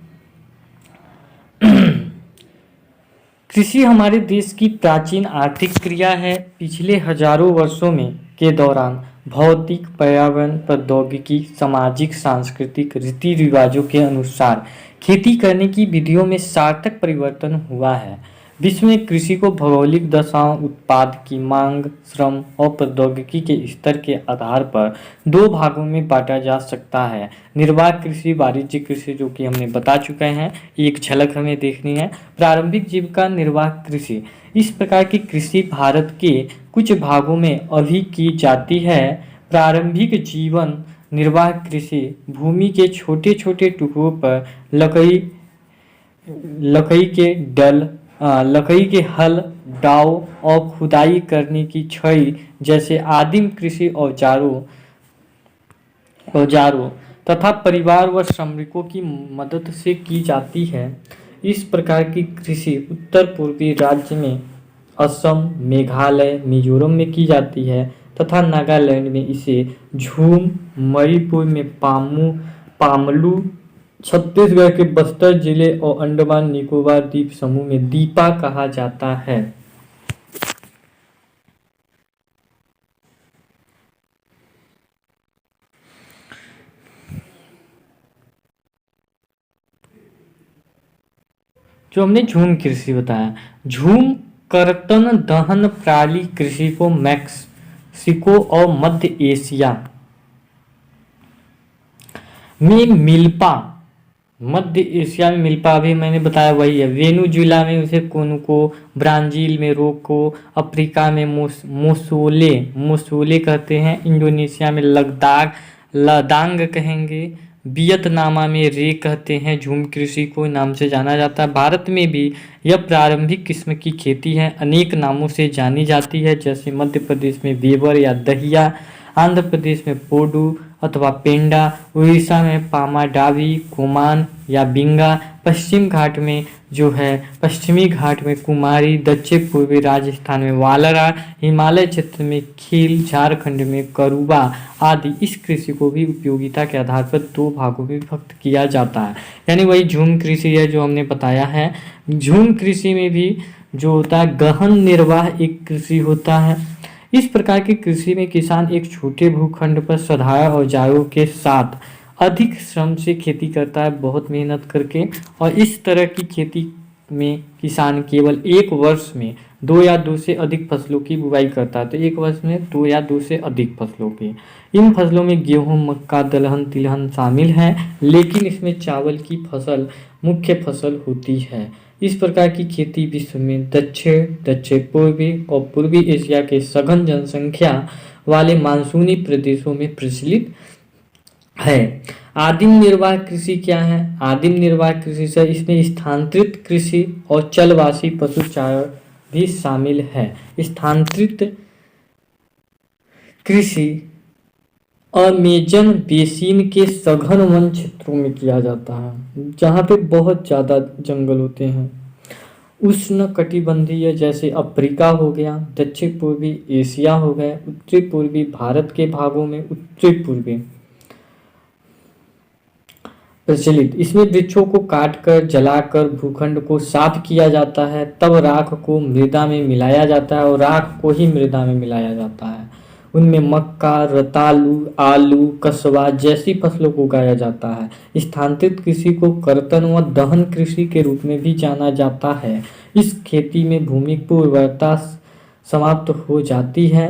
कृषि हमारे देश की प्राचीन आर्थिक क्रिया है। पिछले हजारों वर्षों में के दौरान भौतिक, पर्यावरण, प्रौद्योगिकी, सामाजिक, सांस्कृतिक रीति रिवाजों के अनुसार खेती करने की विधियों में सार्थक परिवर्तन हुआ है। विश्व में कृषि को भौगोलिक दशाओं, उत्पाद की मांग, श्रम और प्रौद्योगिकी के स्तर के आधार पर 2 भागों में बांटा जा सकता है। निर्वाह कृषि, वाणिज्य कृषि, जो कि हमने बता चुके हैं, एक झलक हमें देखनी है। प्रारंभिक जीविका निर्वाह कृषि, इस प्रकार की कृषि भारत के कुछ भागों में अभी की जाती है। प्रारंभिक जीवन निर्वाह कृषि भूमि के छोटे छोटे टुकड़ों पर लकड़ी के हल, दाव और खुदाई करने की छड़ी जैसे आदिम कृषि औजारों तथा परिवार व श्रमिकों की मदद से की जाती है। इस प्रकार की कृषि उत्तर पूर्वी राज्य में असम, मेघालय, मिजोरम में की जाती है तथा नागालैंड में इसे झूम, मणिपुर में पामलू, छत्तीसगढ़ के बस्तर जिले और अंडमान निकोबार द्वीप समूह में दीपा कहा जाता है। जो हमने झूम कृषि बताया, झूम कर्तन दहन प्रणाली कृषि को मैक्सिको और मध्य एशिया में मिल्पा, मध्य एशिया में मिल्पा अभी मैंने बताया वही है। वेनेजुएला में उसे कोनुको, ब्राजील में रोको, अफ्रीका में मोसोले कहते हैं, इंडोनेशिया में लदांग कहेंगे, वियतनामा में रे कहते हैं। झूम कृषि को नाम से जाना जाता है। भारत में भी यह प्रारंभिक किस्म की खेती है, अनेक नामों से जानी जाती है, जैसे मध्य प्रदेश में बेवर या दहिया, आंध्र प्रदेश में पोडू अथवा पेंडा, उड़ीसा में पामाडावी, कुमान या बिंगा, पश्चिमी घाट में कुमारी, दक्षिण पूर्वी राजस्थान में वालरा, हिमालय क्षेत्र में खील, झारखंड में करूबा आदि। इस कृषि को भी उपयोगिता के आधार पर 2 भागों में विभक्त किया जाता है, यानी वही झूम कृषि है जो हमने बताया है। झूम कृषि में भी जो होता है गहन निर्वाह एक कृषि होता है। इस प्रकार की कृषि में किसान एक छोटे भूखंड पर साधारण औजारों के साथ अधिक श्रम से खेती करता है, बहुत मेहनत करके। और इस तरह की खेती में किसान केवल एक वर्ष में 2 या 2 से अधिक फसलों की बुवाई करता है। तो एक वर्ष में 2 या 2 से अधिक फसलों की। इन फसलों में गेहूं, मक्का, दलहन, तिलहन शामिल हैं, लेकिन इसमें चावल की फसल मुख्य फसल होती है। इस प्रकार की खेती विश्व में दक्षिण, दक्षिण पूर्वी और पूर्वी एशिया के सघन जनसंख्या वाले मानसूनी प्रदेशों में प्रचलित है। आदिम निर्वाह कृषि क्या है? आदिम निर्वाह कृषि से इसमें स्थानांतरित कृषि और चलवासी पशुचारण भी शामिल है। स्थानांतरित कृषि अमेजन बेसिन के सघन वन क्षेत्रों में किया जाता है, जहाँ पे बहुत ज़्यादा जंगल होते हैं। उष्ण कटिबंधीय जैसे अफ्रीका हो गया, दक्षिण पूर्वी एशिया हो गया, उत्तरी पूर्वी भारत के भागों में उत्तरी पूर्वी प्रचलित। इसमें वृक्षों को काटकर जलाकर भूखंड को साफ किया जाता है, तब राख को मृदा में मिलाया जाता है और राख को ही मृदा में मिलाया जाता है। उनमें मक्का, रतालू, आलू, कस्बा जैसी फसलों को उगाया जाता है। स्थानांतरित कृषि को कर्तन व दहन कृषि के रूप में भी जाना जाता है। इस खेती में भूमि की उर्वरता समाप्त हो जाती है,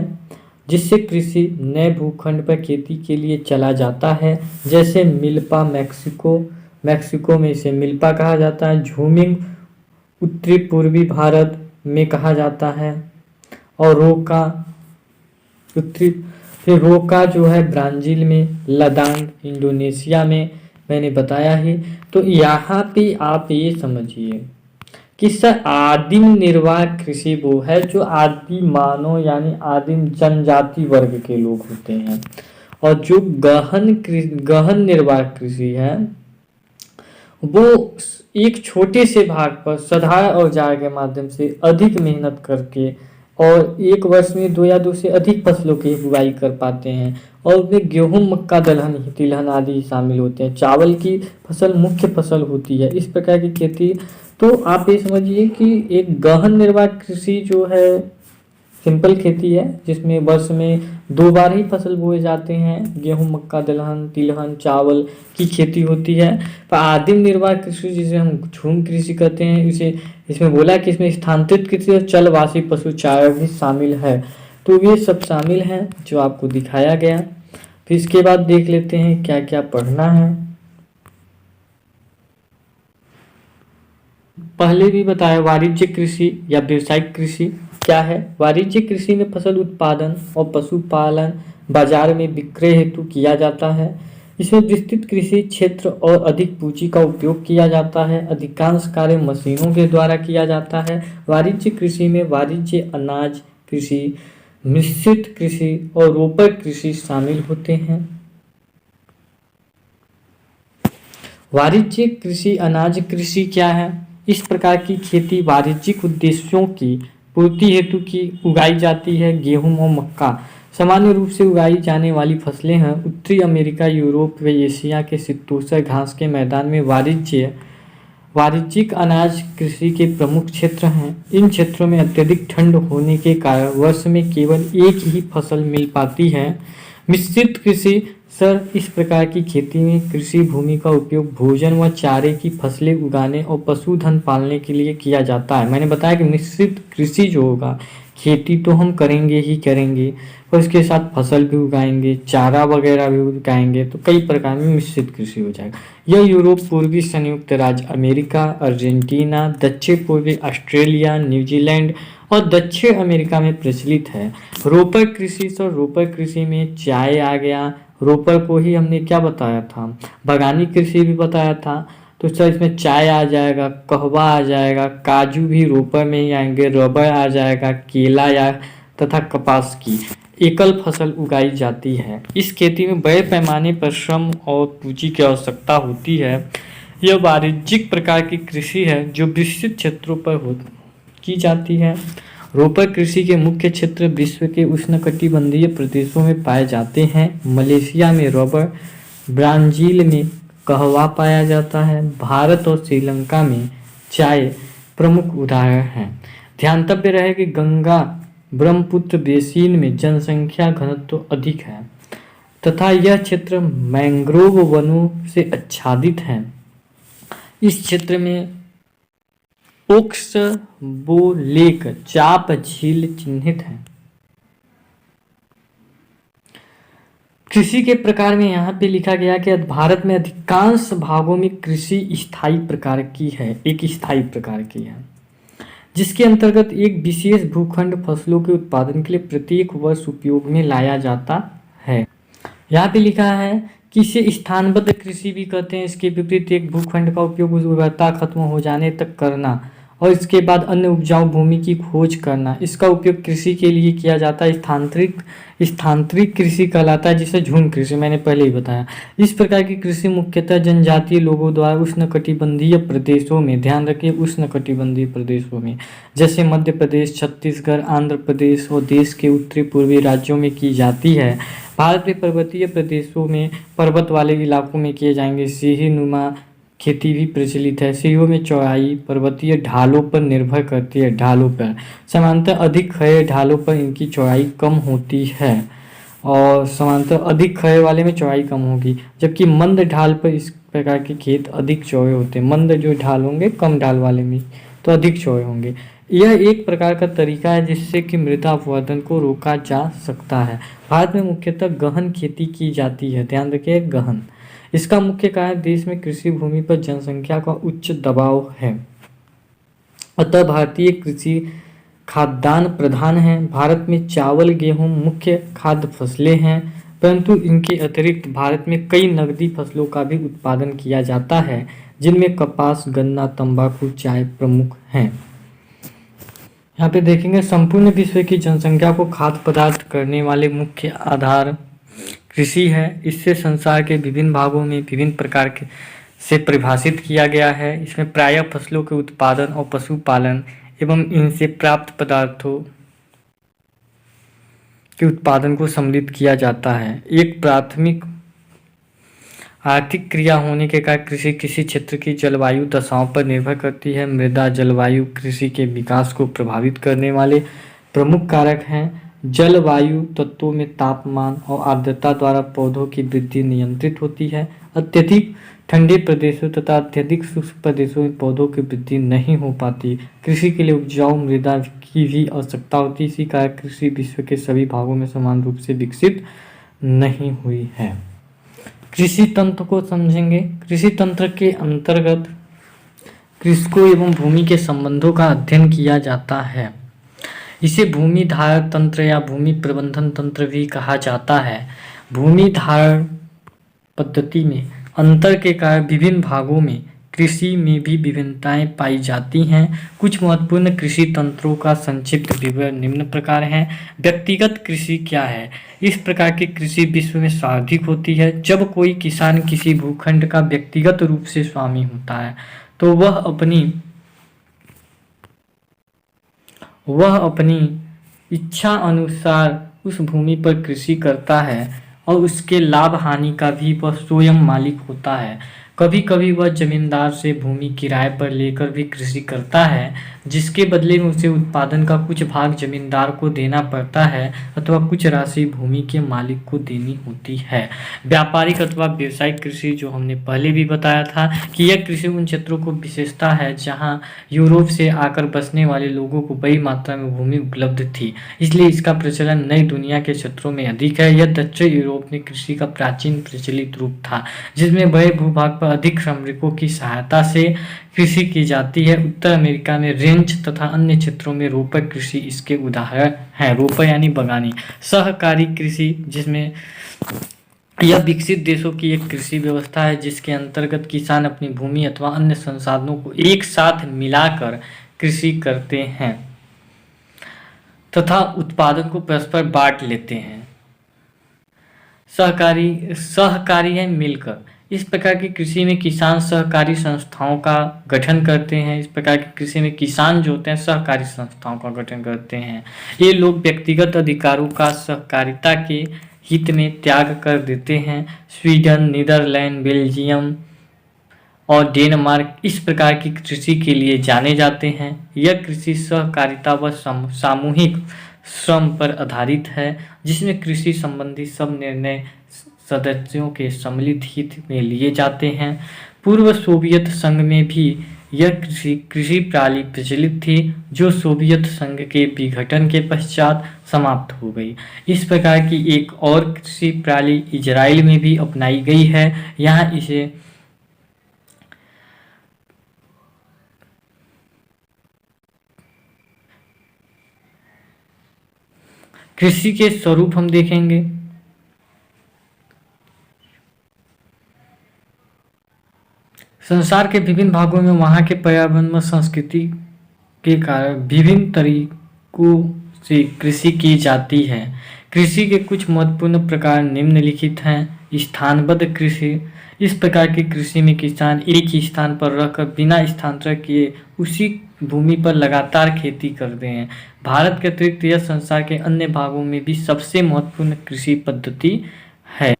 जिससे कृषि नए भूखंड पर खेती के लिए चला जाता है, जैसे मिल्पा मैक्सिको में इसे मिल्पा कहा जाता है, झूमिंग उत्तरी पूर्वी भारत में कहा जाता है, और रोका जो है ब्राज़ील में, लदान इंडोनेशिया में, मैंने बताया ही। तो यहाँ पे आप ये समझिए कि सर आदिम निर्वाह कृषि वो है जो आदिम मानव यानी आदिम जनजाति वर्ग के लोग होते हैं, और जो गहन निर्वाह कृषि है वो एक छोटे से भाग पर साधारण औजार के माध्यम से अधिक मेहनत करके और एक वर्ष में 2 या 2 से अधिक फसलों की बुवाई कर पाते हैं, और उसमें गेहूं, मक्का, दलहन, तिलहन आदि शामिल होते हैं। चावल की फसल मुख्य फसल होती है। इस प्रकार की खेती, तो आप ये समझिए कि एक गहन निर्वाह कृषि जो है सिंपल खेती है, जिसमें वर्ष में 2 बार ही फसल बोए जाते हैं। गेहूं, मक्का, दलहन, तिलहन, चावल की खेती होती है। पर आदिम निर्वाह कृषि जिसे हम झूम कृषि कहते हैं, इसे इसमें बोला कि इसमें स्थानांतरित कृषि और चलवासी पशुचारण भी शामिल है। तो ये सब शामिल हैं जो आपको दिखाया गया। फिर इसके बाद देख लेते हैं क्या क्या पढ़ना है। पहले भी बताया वाणिज्य कृषि या व्यावसायिक कृषि क्या है। वाणिज्य कृषि में फसल उत्पादन और पशुपालन बाजार में विक्रय हेतु किया जाता है। इसमें विस्तृत कृषि क्षेत्र और अधिक पूंजी का उपयोग किया जाता है। अधिकांश कार्य मशीनों के द्वारा किया जाता है। वाणिज्य कृषि में वाणिज्य अनाज कृषि, मिश्रित कृषि और रोपक कृषि शामिल होते हैं। वाणिज्य कृषि अनाज कृषि क्या है? इस प्रकार की खेती वाणिज्यिक उद्देश्यों की पूर्ति हेतु की उगाई जाती है। गेहूं और मक्का सामान्य रूप से उगाई जाने वाली फसलें हैं। उत्तरी अमेरिका, यूरोप व एशिया के शीतोष्ण घास के मैदान में वाणिज्यिक अनाज कृषि के प्रमुख क्षेत्र हैं। इन क्षेत्रों में अत्यधिक ठंड होने के कारण वर्ष में केवल एक ही फसल मिल पाती है। मिश्रित कृषि सर इस प्रकार की खेती में कृषि भूमि का उपयोग भोजन व चारे की फसलें उगाने और पशुधन पालने के लिए किया जाता है। मैंने बताया कि मिश्रित कृषि जो होगा, खेती तो हम करेंगे ही करेंगे और इसके साथ फसल भी उगाएंगे, चारा वगैरह भी उगाएंगे, तो कई प्रकार में मिश्रित कृषि हो जाएगा। यह यूरोप, पूर्वी संयुक्त राज्य अमेरिका, अर्जेंटीना, दक्षिण पूर्वी ऑस्ट्रेलिया, न्यूजीलैंड और दक्षिण अमेरिका में प्रचलित है। रोपक कृषि सर रोपक कृषि में चाय आ गया। रोपर को ही हमने क्या बताया था, बागानी कृषि भी बताया था। तो सर इसमें चाय आ जाएगा, कहवा आ जाएगा, काजू भी रोपर में ही आएंगे, रबर आ जाएगा, केला या तथा कपास की एकल फसल उगाई जाती है। इस खेती में बड़े पैमाने पर श्रम और पूंजी की आवश्यकता होती है। यह वाणिज्यिक प्रकार की कृषि है जो विस्तृत क्षेत्रों पर की जाती है। रोपर कृषि के मुख्य क्षेत्र विश्व के उष्णकटिबंधीय प्रदेशों में पाए जाते हैं। मलेशिया में रबर, ब्राज़ील में कहवा पाया जाता है। भारत और श्रीलंका में चाय प्रमुख उदाहरण हैं। ध्यातव्य रहे कि गंगा ब्रह्मपुत्र बेसिन में जनसंख्या घनत्व अधिक है तथा यह क्षेत्र मैंग्रोव वनों से आच्छादित है। इस क्षेत्र में ओक्सबोलेक चाप झील चिन्हित है। कृषि के प्रकार में यहाँ पे लिखा गया कि भारत में अधिकांश भागों में कृषि स्थायी प्रकार की है, एक स्थायी प्रकार की है, जिसके अंतर्गत एक विशेष भूखंड फसलों के उत्पादन के लिए प्रत्येक वर्ष उपयोग में लाया जाता है। यहाँ पे लिखा है कि इसे स्थानबद्ध कृषि भी कहते हैं। इसके विपरीत एक भूखंड का उपयोग उस उर्वरता खत्म हो जाने तक करना और इसके बाद अन्य उपजाऊ भूमि की खोज करना, इसका उपयोग कृषि के लिए किया जाता है। स्थानांतरित कृषि कहलाता है, जिसे झूम कृषि मैंने पहले ही बताया। इस प्रकार की कृषि मुख्यतः जनजातीय लोगों द्वारा उष्णकटिबंधीय प्रदेशों में, ध्यान रखिए उष्णकटिबंधीय प्रदेशों में, जैसे मध्य प्रदेश, छत्तीसगढ़, आंध्र प्रदेश और देश के उत्तरी पूर्वी राज्यों में की जाती है। भारत में पर्वतीय प्रदेशों में, पर्वत वाले इलाकों में किए जाएंगे सीढ़ी नुमा खेती भी प्रचलित है। सीढ़ियों में चौड़ाई पर्वतीय ढालों पर निर्भर करती है। ढालों पर समांतर अधिक खड़े ढालों पर इनकी चौड़ाई कम होती है और समांतर अधिक खड़े वाले में चौड़ाई कम होगी, जबकि मंद ढाल पर इस प्रकार के खेत अधिक चौड़े होते हैं। मंद जो ढाल होंगे कम ढाल वाले में तो अधिक चौड़े होंगे। यह एक प्रकार का तरीका है जिससे कि मृदा अपवर्तन को रोका जा सकता है। भारत में मुख्यतः गहन खेती की जाती है, ध्यान रखिए गहन। इसका मुख्य कारण देश में कृषि भूमि पर जनसंख्या का उच्च दबाव है, अतः भारतीय कृषि खाद्यान्न प्रधान है। भारत में चावल गेहूं मुख्य खाद्य फसलें हैं, परंतु इनके अतिरिक्त भारत में कई नकदी फसलों का भी उत्पादन किया जाता है, जिनमें कपास, गन्ना, तंबाकू, चाय प्रमुख हैं। यहाँ पे देखेंगे संपूर्ण विश्व की जनसंख्या को खाद्य पदार्थ करने वाले मुख्य आधार कृषि है। इससे संसार के विभिन्न भागों में विभिन्न प्रकार के से परिभाषित किया गया है। इसमें प्रायः फसलों के उत्पादन और पशुपालन एवं इनसे प्राप्त पदार्थों के उत्पादन को सम्मिलित किया जाता है। एक प्राथमिक आर्थिक क्रिया होने के कारण कृषि किसी क्षेत्र की जलवायु दशाओं पर निर्भर करती है। मृदा जलवायु कृषि के विकास को प्रभावित करने वाले प्रमुख कारक हैं। जलवायु तत्वों में तापमान और आर्द्रता द्वारा पौधों की वृद्धि नियंत्रित होती है। अत्यधिक ठंडे प्रदेशों तथा अत्यधिक शुष्क प्रदेशों में पौधों की वृद्धि नहीं हो पाती। कृषि के लिए उपजाऊ मृदा की भी आवश्यकता होती है। इसी कारण कृषि विश्व के सभी भागों में समान रूप से विकसित नहीं हुई है। कृषि तंत्र को समझेंगे। कृषि तंत्र के अंतर्गत कृषकों एवं भूमि के संबंधों का अध्ययन किया जाता है। इसे भूमि धारण तंत्र या भूमि प्रबंधन तंत्र भी कहा जाता है। भूमि धारण पद्धति में अंतर के कारण विभिन्न भागों में कृषि में भी विभिन्नताएं पाई जाती हैं। कुछ महत्वपूर्ण कृषि तंत्रों का संक्षिप्त विवरण निम्न प्रकार है। व्यक्तिगत कृषि क्या है? इस प्रकार की कृषि विश्व में सर्वाधिक होती है। जब कोई किसान किसी भूखंड का व्यक्तिगत रूप से स्वामी होता है तो वह अपनी इच्छा अनुसार उस भूमि पर कृषि करता है और उसके लाभ हानि का भी वह स्वयं मालिक होता है। कभी कभी वह जमींदार से भूमि किराए पर लेकर भी कृषि करता है, जिसके बदले में उसे उत्पादन का कुछ भाग जमींदार को देना पड़ता है अथवा कुछ राशि भूमि के मालिक को देनी होती है। व्यापारिक अथवा व्यवसायिक कृषि जो हमने पहले भी बताया था कि यह कृषि उन क्षेत्रों को विशेषता है जहां यूरोप से आकर बसने वाले लोगों को बड़ी मात्रा में भूमि उपलब्ध थी, इसलिए इसका प्रचलन नई दुनिया के क्षेत्रों में अधिक है। यह दक्षिण यूरोप में कृषि का प्राचीन प्रचलित रूप था, जिसमें बड़े भूभाग पर अधिक श्रमिकों की सहायता से कृषि की जाती है। उत्तर अमेरिका में रेंच तथा अन्य क्षेत्रों में रोपर कृषि इसके उदाहरण हैं। रोपर यानी बगानी। सहकारी कृषि, जिसमें यह विकसित देशों की एक कृषि व्यवस्था है जिसके अंतर्गत किसान अपनी भूमि अथवा अन्य संसाधनों को एक साथ मिलाकर कृषि करते हैं तथा उत्पादन को परस्पर बांट लेते हैं। सहकारी है मिलकर। इस प्रकार की कृषि में किसान सहकारी संस्थाओं का गठन करते हैं। इस प्रकार की कृषि में किसान जो होते हैं सहकारी संस्थाओं का गठन करते हैं। ये लोग व्यक्तिगत अधिकारों का सहकारिता के हित में त्याग कर देते हैं। स्वीडन, नीदरलैंड, बेल्जियम और डेनमार्क इस प्रकार की कृषि के लिए जाने जाते हैं। यह कृषि सहकारिता व सामूहिक श्रम पर आधारित है, जिसमें कृषि संबंधी सब निर्णय सदस्यों के सम्मिलित हित में लिए जाते हैं। पूर्व सोवियत संघ में भी यह कृषि प्रणाली प्रचलित थी जो सोवियत संघ के विघटन के पश्चात समाप्त हो गई। इस प्रकार की एक और कृषि प्रणाली इजराइल में भी अपनाई गई है। यहाँ इसे कृषि के स्वरूप हम देखेंगे। संसार के विभिन्न भागों में वहाँ के पर्यावरण व संस्कृति के कारण विभिन्न तरीकों से कृषि की जाती है। कृषि के कुछ महत्वपूर्ण प्रकार निम्नलिखित हैं। स्थानबद्ध कृषि, इस प्रकार की कृषि में किसान एक ही स्थान पर रहकर बिना स्थानांतरण किए उसी भूमि पर लगातार खेती करते हैं। भारत के अतिरिक्त यह संसार के अन्य भागों में भी सबसे महत्वपूर्ण कृषि पद्धति है।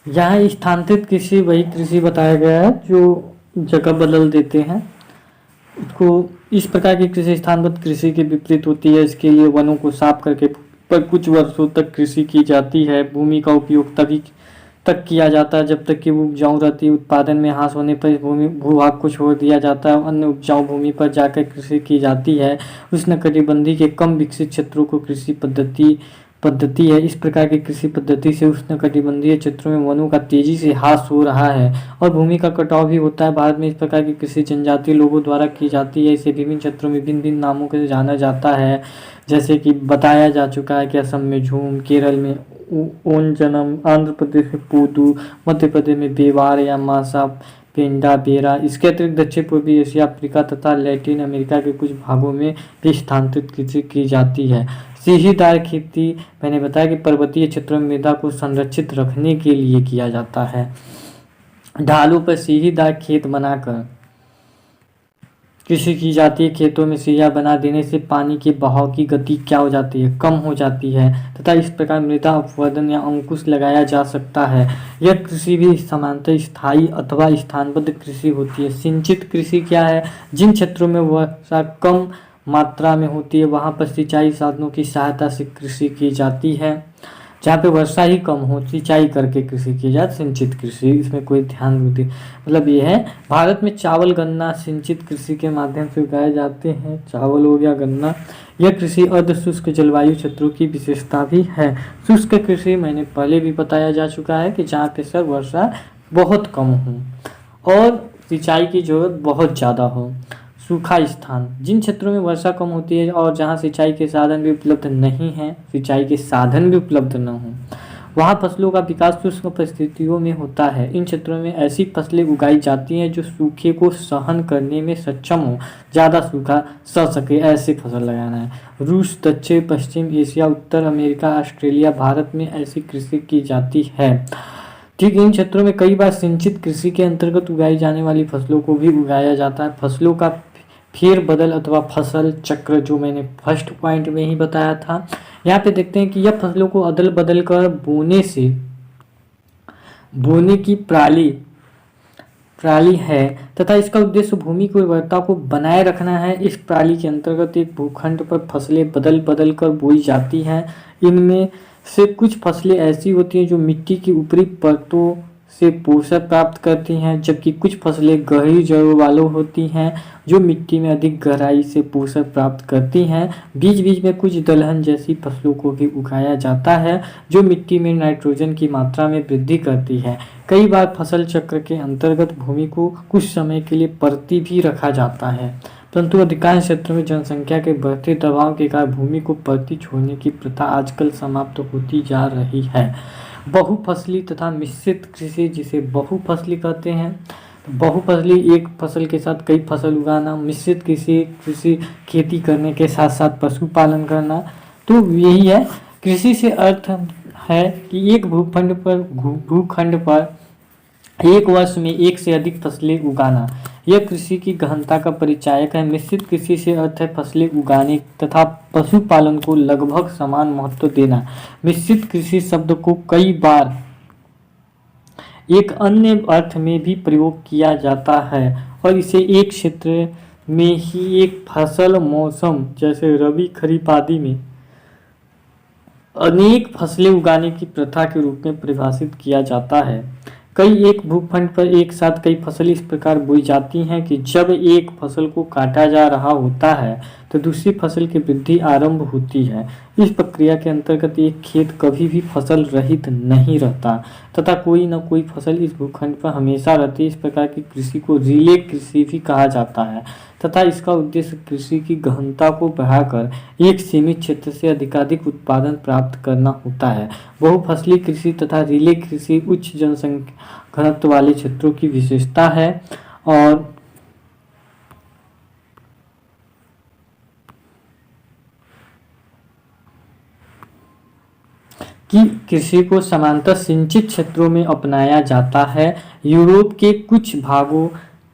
यहाँ स्थानांतरित कृषि वही कृषि बताया गया है जो जगह बदल देते हैं। इसको इस प्रकार की कृषि स्थानबद्ध कृषि के विपरीत होती है। इसके लिए वनों को साफ करके पर कुछ वर्षों तक कृषि की जाती है। भूमि का उपयोग तभी तक किया जाता है जब तक कि वो उपजाऊ रहती है। उत्पादन में ह्रास होने पर भूमि भूभाग को छोड़ दिया जाता है। अन्य उपजाऊ भूमि पर जाकर कृषि की जाती है। उष्णकटिबंधीय के कम विकसित क्षेत्रों को कृषि पद्धति है। इस प्रकार की कृषि पद्धति से उष्णकटिबंधीय क्षेत्रों में वनों का तेजी से ह्रास हो रहा है और भूमि का कटाव भी होता है। भारत में इस प्रकार की कृषि जनजातीय लोगों द्वारा की जाती है। इसे विभिन्न क्षेत्रों में भिन्न भिन्न नामों से जाना जाता है, जैसे कि बताया जा चुका है कि असम में झूम, केरल में ओंजनम, आंध्र प्रदेश में पूदू, मध्य प्रदेश में बेवार या मासा पेंडा बेरा। इसके अतिरिक्त दक्षिण पूर्वी एशिया, अफ्रीका तथा लैटिन अमेरिका के कुछ भागों में भी स्थानांतरित कृषि की जाती है। सीढ़ीदार खेती मैंने बताया कि पर्वतीय क्षेत्रों में मृदा को संरक्षित रखने के लिए किया जाता है। ढालों पर सीढ़ीदार खेत बनाकर कृषि की जाती है। खेतों में सीढ़ियाँ बना देने से पानी के बहाव की गति क्या हो जाती है, कम हो जाती है तथा इस प्रकार मृदा अपवर्धन या अंकुश लगाया जा सकता है। यह कृषि भी समांतर स्थायी अथवा स्थानबद्ध कृषि होती है। सिंचित कृषि क्या है? जिन क्षेत्रों में वर्षा कम मात्रा में होती है वहाँ पर सिंचाई साधनों की सहायता से कृषि की जाती है। जहाँ पे वर्षा ही कम हो सिंचाई करके कृषि की जाए सिंचित कृषि। इसमें कोई ध्यान नहीं, मतलब ये है। भारत में चावल गन्ना सिंचित कृषि के माध्यम से उगाए जाते हैं। चावल हो गया, गन्ना। यह कृषि अर्ध शुष्क जलवायु क्षेत्रों की विशेषता भी है। शुष्क कृषि मैंने पहले भी बताया जा चुका है कि जहाँ पे सर वर्षा बहुत कम हो और सिंचाई की जरूरत बहुत ज़्यादा हो। सूखा स्थान, जिन क्षेत्रों में वर्षा कम होती है और जहाँ सिंचाई के साधन भी उपलब्ध नहीं हैं, सिंचाई के साधन भी उपलब्ध न हों, वहाँ फसलों का विकास शुष्क परिस्थितियों में होता है। इन क्षेत्रों में ऐसी फसलें उगाई जाती हैं जो सूखे को सहन करने में सक्षम हो, ज़्यादा सूखा सह सके, ऐसे फसल लगाना है। रूस, दक्षिण पश्चिम एशिया, उत्तर अमेरिका, ऑस्ट्रेलिया, भारत में ऐसी कृषि की जाती है। ठीक इन क्षेत्रों में कई बार सिंचित कृषि के अंतर्गत उगाई जाने वाली फसलों को भी उगाया जाता है। फसलों का फेर बदल अथवा फसल चक्र जो मैंने फर्स्ट पॉइंट में ही बताया था। यहाँ पे देखते हैं कि यह फसलों को अदल बदल कर बोने की प्रणाली है तथा इसका उद्देश्य भूमि की उर्वरता को बनाए रखना है। इस प्रणाली के अंतर्गत एक भूखंड पर फसलें बदल बदल कर बोई जाती हैं। इनमें से कुछ फसलें ऐसी होती हैं जो मिट्टी की ऊपरी परतों से पोषक प्राप्त करती हैं, जबकि कुछ फसलें गहरी जड़ों वालों होती हैं जो मिट्टी में अधिक गहराई से पोषक प्राप्त करती हैं। बीच बीच में कुछ दलहन जैसी फसलों को भी उगाया जाता है जो मिट्टी में नाइट्रोजन की मात्रा में वृद्धि करती है। कई बार फसल चक्र के अंतर्गत भूमि को कुछ समय के लिए परती भी रखा जाता है, परंतु अधिकांश क्षेत्रों में जनसंख्या के बढ़ते दबाव के कारण भूमि को परती छोड़ने की प्रथा आजकल समाप्त होती जा रही है। बहुफसली तथा मिश्रित कृषि, जिसे बहुफसली कहते हैं, बहुफसली एक फसल के साथ कई फसल उगाना। मिश्रित कृषि खेती करने के साथ साथ पशुपालन करना। तो यही है, कृषि से अर्थ है कि एक भूखंड पर एक वर्ष में एक से अधिक फसलें उगाना। यह कृषि की गहनता का परिचायक है। मिश्रित कृषि से अर्थ है फसलें उगाने तथा पशुपालन को लगभग समान महत्व देना। मिश्रित कृषि शब्द को कई बार एक अन्य अर्थ में भी प्रयोग किया जाता है और इसे एक क्षेत्र में ही एक फसल मौसम जैसे रबी खरीफ आदि में अनेक फसलें उगाने की प्रथा के रूप में परिभाषित किया जाता है। कई एक भूखंड पर एक साथ कई फसलें इस प्रकार बोई जाती हैं कि जब एक फसल को काटा जा रहा होता है तो दूसरी फसल की वृद्धि आरंभ होती है। इस प्रक्रिया के अंतर्गत एक खेत कभी भी फसल रहित नहीं रहता तथा कोई न कोई फसल इस भूखंड पर हमेशा रहती है। इस प्रकार की कृषि को रिले कृषि भी कहा जाता है तथा इसका उद्देश्य कृषि की गहनता को बढ़ाकर एक सीमित क्षेत्र से अधिकाधिक उत्पादन प्राप्त करना होता है। बहुफसली कृषि तथा रिले कृषि उच्च जनसंख्या घनत्व वाले क्षेत्रों की विशेषता है और कि कृषि को समांतर सिंचित क्षेत्रों में अपनाया जाता है। यूरोप के कुछ भागों,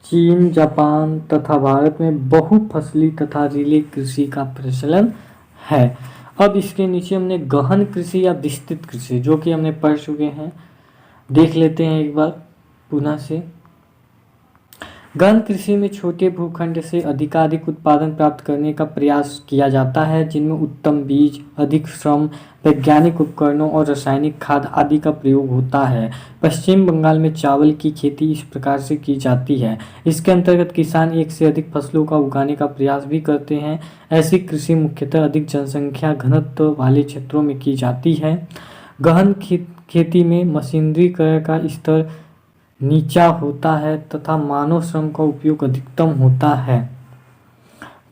चीन, जापान तथा भारत में बहुफसली तथा रिले कृषि का प्रचलन है। अब इसके नीचे हमने गहन कृषि या विस्तृत कृषि जो कि हमने पढ़ चुके हैं, देख लेते हैं एक बार पुनः से। गहन कृषि में छोटे भूखंड से अधिकाधिक उत्पादन प्राप्त करने का प्रयास किया जाता है, जिनमें उत्तम बीज, अधिक श्रम, वैज्ञानिक उपकरणों और रासायनिक खाद आदि का प्रयोग होता है। पश्चिम बंगाल में चावल की खेती इस प्रकार से की जाती है। इसके अंतर्गत किसान एक से अधिक फसलों का उगाने का प्रयास भी करते हैं। ऐसी कृषि मुख्यतः अधिक जनसंख्या घनत्व वाले क्षेत्रों में की जाती है। गहन खेती में मशीनरीकरण का स्तर नीचा होता है तथा मानव श्रम का उपयोग अधिकतम होता है।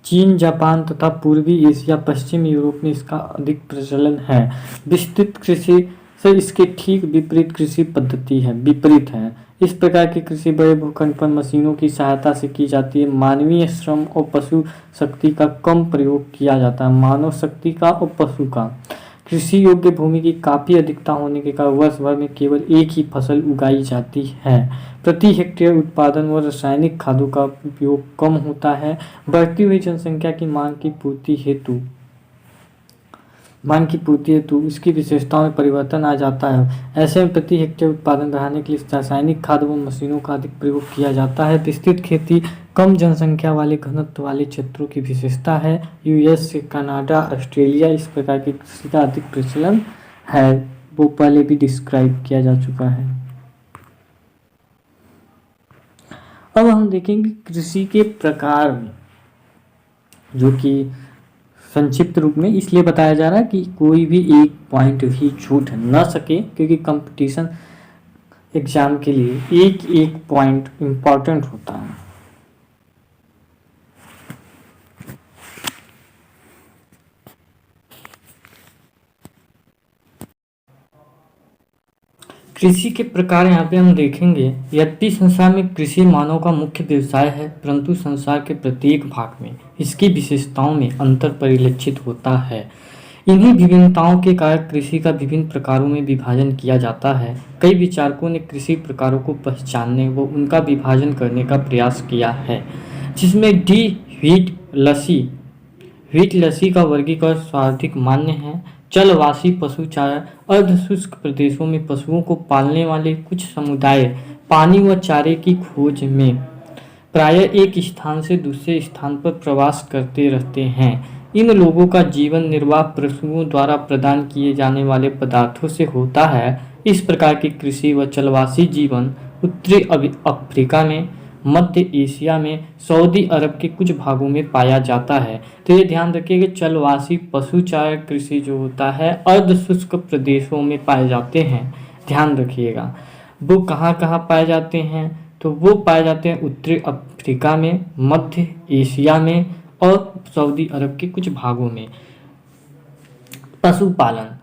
चीन, जापान तथा पूर्वी एशिया, पश्चिम यूरोप में इसका अधिक प्रचलन है। विस्तृत कृषि से इसके ठीक विपरीत कृषि पद्धति है, विपरीत है। इस प्रकार की कृषि बड़े भूखंड पर मशीनों की सहायता से की जाती है। मानवीय श्रम और पशु शक्ति का कम प्रयोग किया जाता है, मानव शक्ति का और पशु का। कृषि योग्य भूमि की काफी अधिकता होने के कारण वर्ष भर में केवल एक ही फसल उगाई जाती है। प्रति हेक्टेयर उत्पादन व रासायनिक खादों का उपयोग कम होता है। बढ़ती हुई जनसंख्या की मांग की पूर्ति हेतु इसकी विशेषताओं में परिवर्तन आ जाता है। ऐसे में प्रति हेक्टेयर उत्पादन बढ़ाने के लिए रासायनिक खाद व मशीनों का अधिक प्रयोग किया जाता है। विस्तृत खेती कम जनसंख्या वाले घनत्व वाले क्षेत्रों की विशेषता है। यूएस, कनाडा, ऑस्ट्रेलिया इस प्रकार की कृषि का अधिक प्रचलन है, वो पहले भी डिस्क्राइब किया जा चुका है। अब हम देखेंगे कृषि के प्रकार में, जो कि संक्षिप्त रूप में इसलिए बताया जा रहा है कि कोई भी एक पॉइंट भी छूट न सके, क्योंकि कंपटीशन एग्जाम के लिए एक एक पॉइंट इम्पॉर्टेंट होता है। कृषि के प्रकार यहाँ पे हम देखेंगे। यद्यपि संसार में कृषि मानव का मुख्य व्यवसाय है, परंतु संसार के प्रत्येक भाग में इसकी विशेषताओं में अंतर परिलक्षित होता है। इन्हीं विभिन्नताओं के कारण कृषि का विभिन्न प्रकारों में विभाजन किया जाता है। कई विचारकों ने कृषि प्रकारों को पहचानने व उनका विभाजन करने का प्रयास किया है, जिसमें व्हीट लसी का वर्गीकरण सर्वाधिक मान्य है। जलवासी पशुचारण, अर्ध शुष्क प्रदेशों में पशुओं को पालने वाले कुछ समुदाय पानी व चारे की खोज में प्रायः एक स्थान से दूसरे स्थान पर प्रवास करते रहते हैं। इन लोगों का जीवन निर्वाह पशुओं द्वारा प्रदान किए जाने वाले पदार्थों से होता है। इस प्रकार की कृषि व जलवासी जीवन उत्तरी अफ्रीका में, मध्य एशिया में, सऊदी अरब के कुछ भागों में पाया जाता है। तो ये ध्यान रखिए कि जलवासी पशुचारण कृषि जो होता है अर्ध शुष्क प्रदेशों में पाए जाते हैं। ध्यान रखिएगा वो कहाँ कहाँ पाए जाते हैं, तो वो पाए जाते हैं उत्तरी अफ्रीका में, मध्य एशिया में और सऊदी अरब के कुछ भागों में। पशुपालन,